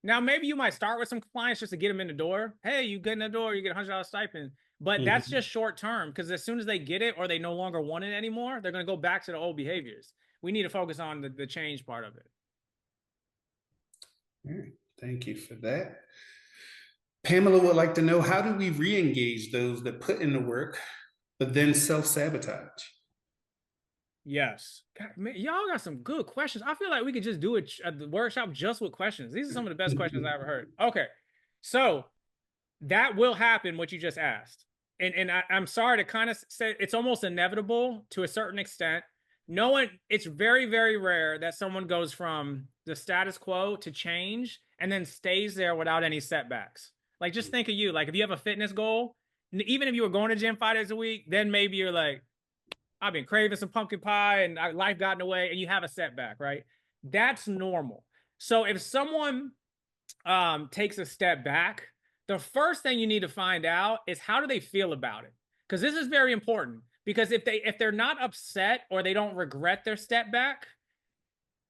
Now, maybe you might start with some compliance just to get them in the door. Hey, you get in the door, you get $100 stipend. But that's just short term, because as soon as they get it or they no longer want it anymore, they're going to go back to the old behaviors. We need to focus on the change part of it. All right. Thank you for that. Pamela would like to know, how do we re-engage those that put in the work, but then self-sabotage? Yes. God, man, y'all got some good questions. I feel like we could just do it at the workshop just with questions. These are some of the best questions I ever heard. Okay. So that will happen, what you just asked. And I'm sorry to kind of say, it's almost inevitable to a certain extent. It's very, very rare that someone goes from the status quo to change and then stays there without any setbacks. Like, just think of you. Like, if you have a fitness goal, even if you were going to gym 5 days a week, then maybe you're like, I've been craving some pumpkin pie and life got in the way, and you have a setback, right? That's normal. So if someone takes a step back, the first thing you need to find out is, how do they feel about it? Because this is very important. Because if they're not upset or they don't regret their step back,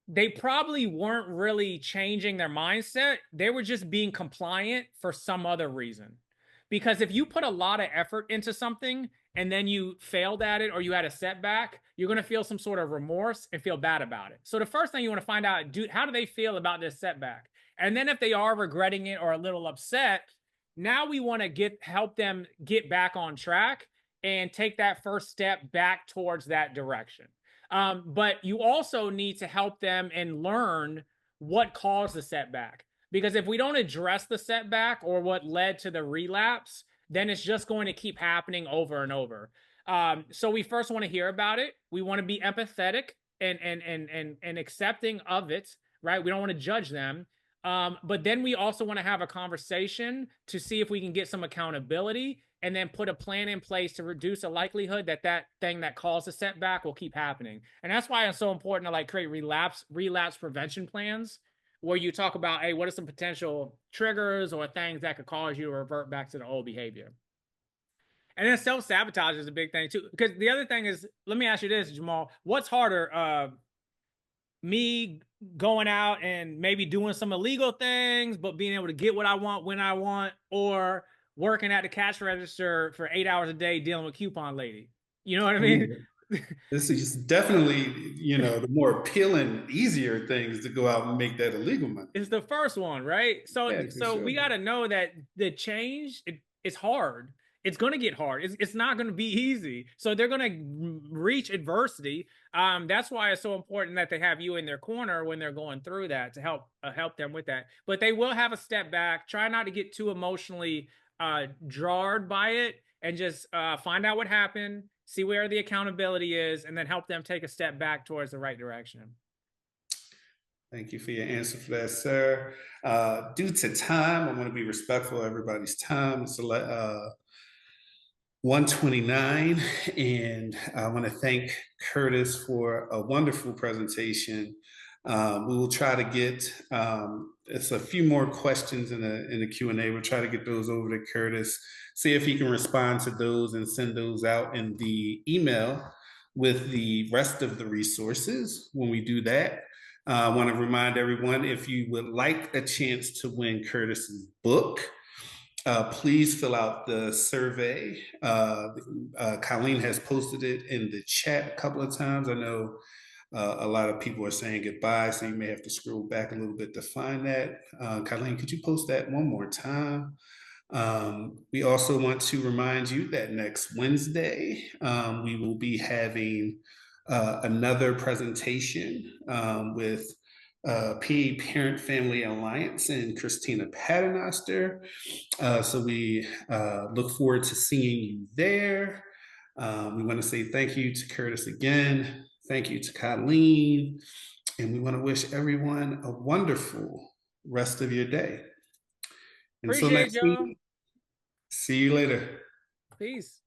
they probably weren't really changing their mindset. They were just being compliant for some other reason. Because if you put a lot of effort into something and then you failed at it or you had a setback, you're going to feel some sort of remorse and feel bad about it. So the first thing you want to find out, how do they feel about this setback? And then if they are regretting it or a little upset, now we want to help them get back on track and take that first step back towards that direction. But you also need to help them and learn what caused the setback. Because if we don't address the setback or what led to the relapse, then it's just going to keep happening over and over. So we first want to hear about it. We want to be empathetic and accepting of it, right? We don't want to judge them. But then we also want to have a conversation to see if we can get some accountability and then put a plan in place to reduce the likelihood that that thing that caused a setback will keep happening. And that's why it's so important to like create relapse prevention plans where you talk about, hey, what are some potential triggers or things that could cause you to revert back to the old behavior? And then self-sabotage is a big thing too. Because the other thing is, let me ask you this, Jamal, what's harder? Me going out and maybe doing some illegal things, but being able to get what I want when I want, or working at the cash register for 8 hours a day dealing with coupon lady. You know what I mean? This is definitely, you know, the more appealing, easier things to go out and make that illegal money. It's the first one, right? So, Yeah, for sure. we got to know that the change it's hard. It's going to get hard. It's not going to be easy. So they're going to reach adversity. That's why it's so important that they have you in their corner when they're going through that to help them with that. But they will have a step back. Try not to get too emotionally jarred by it, and just find out what happened, see where the accountability is, and then help them take a step back towards the right direction. Thank you for your answer for that, sir. Due to time, I want to be respectful of everybody's time. So 1:29, and I want to thank Curtis for a wonderful presentation. We will try to get it's a few more questions in the Q&A. We'll try to get those over to Curtis, see if he can respond to those and send those out in the email with the rest of the resources when we do that. I want to remind everyone, if you would like a chance to win Curtis's book, please fill out the survey. Colleen has posted it in the chat a couple of times. I know a lot of people are saying goodbye, so you may have to scroll back a little bit to find that. Colleen, could you post that one more time? We also want to remind you that next Wednesday, we will be having another presentation with PA Parent Family Alliance and Christina Paternoster. So we look forward to seeing you there. We want to say thank you to Curtis again. Thank you to Colleen. And we want to wish everyone a wonderful rest of your day. Until Appreciate next y'all. week, see you later. Peace.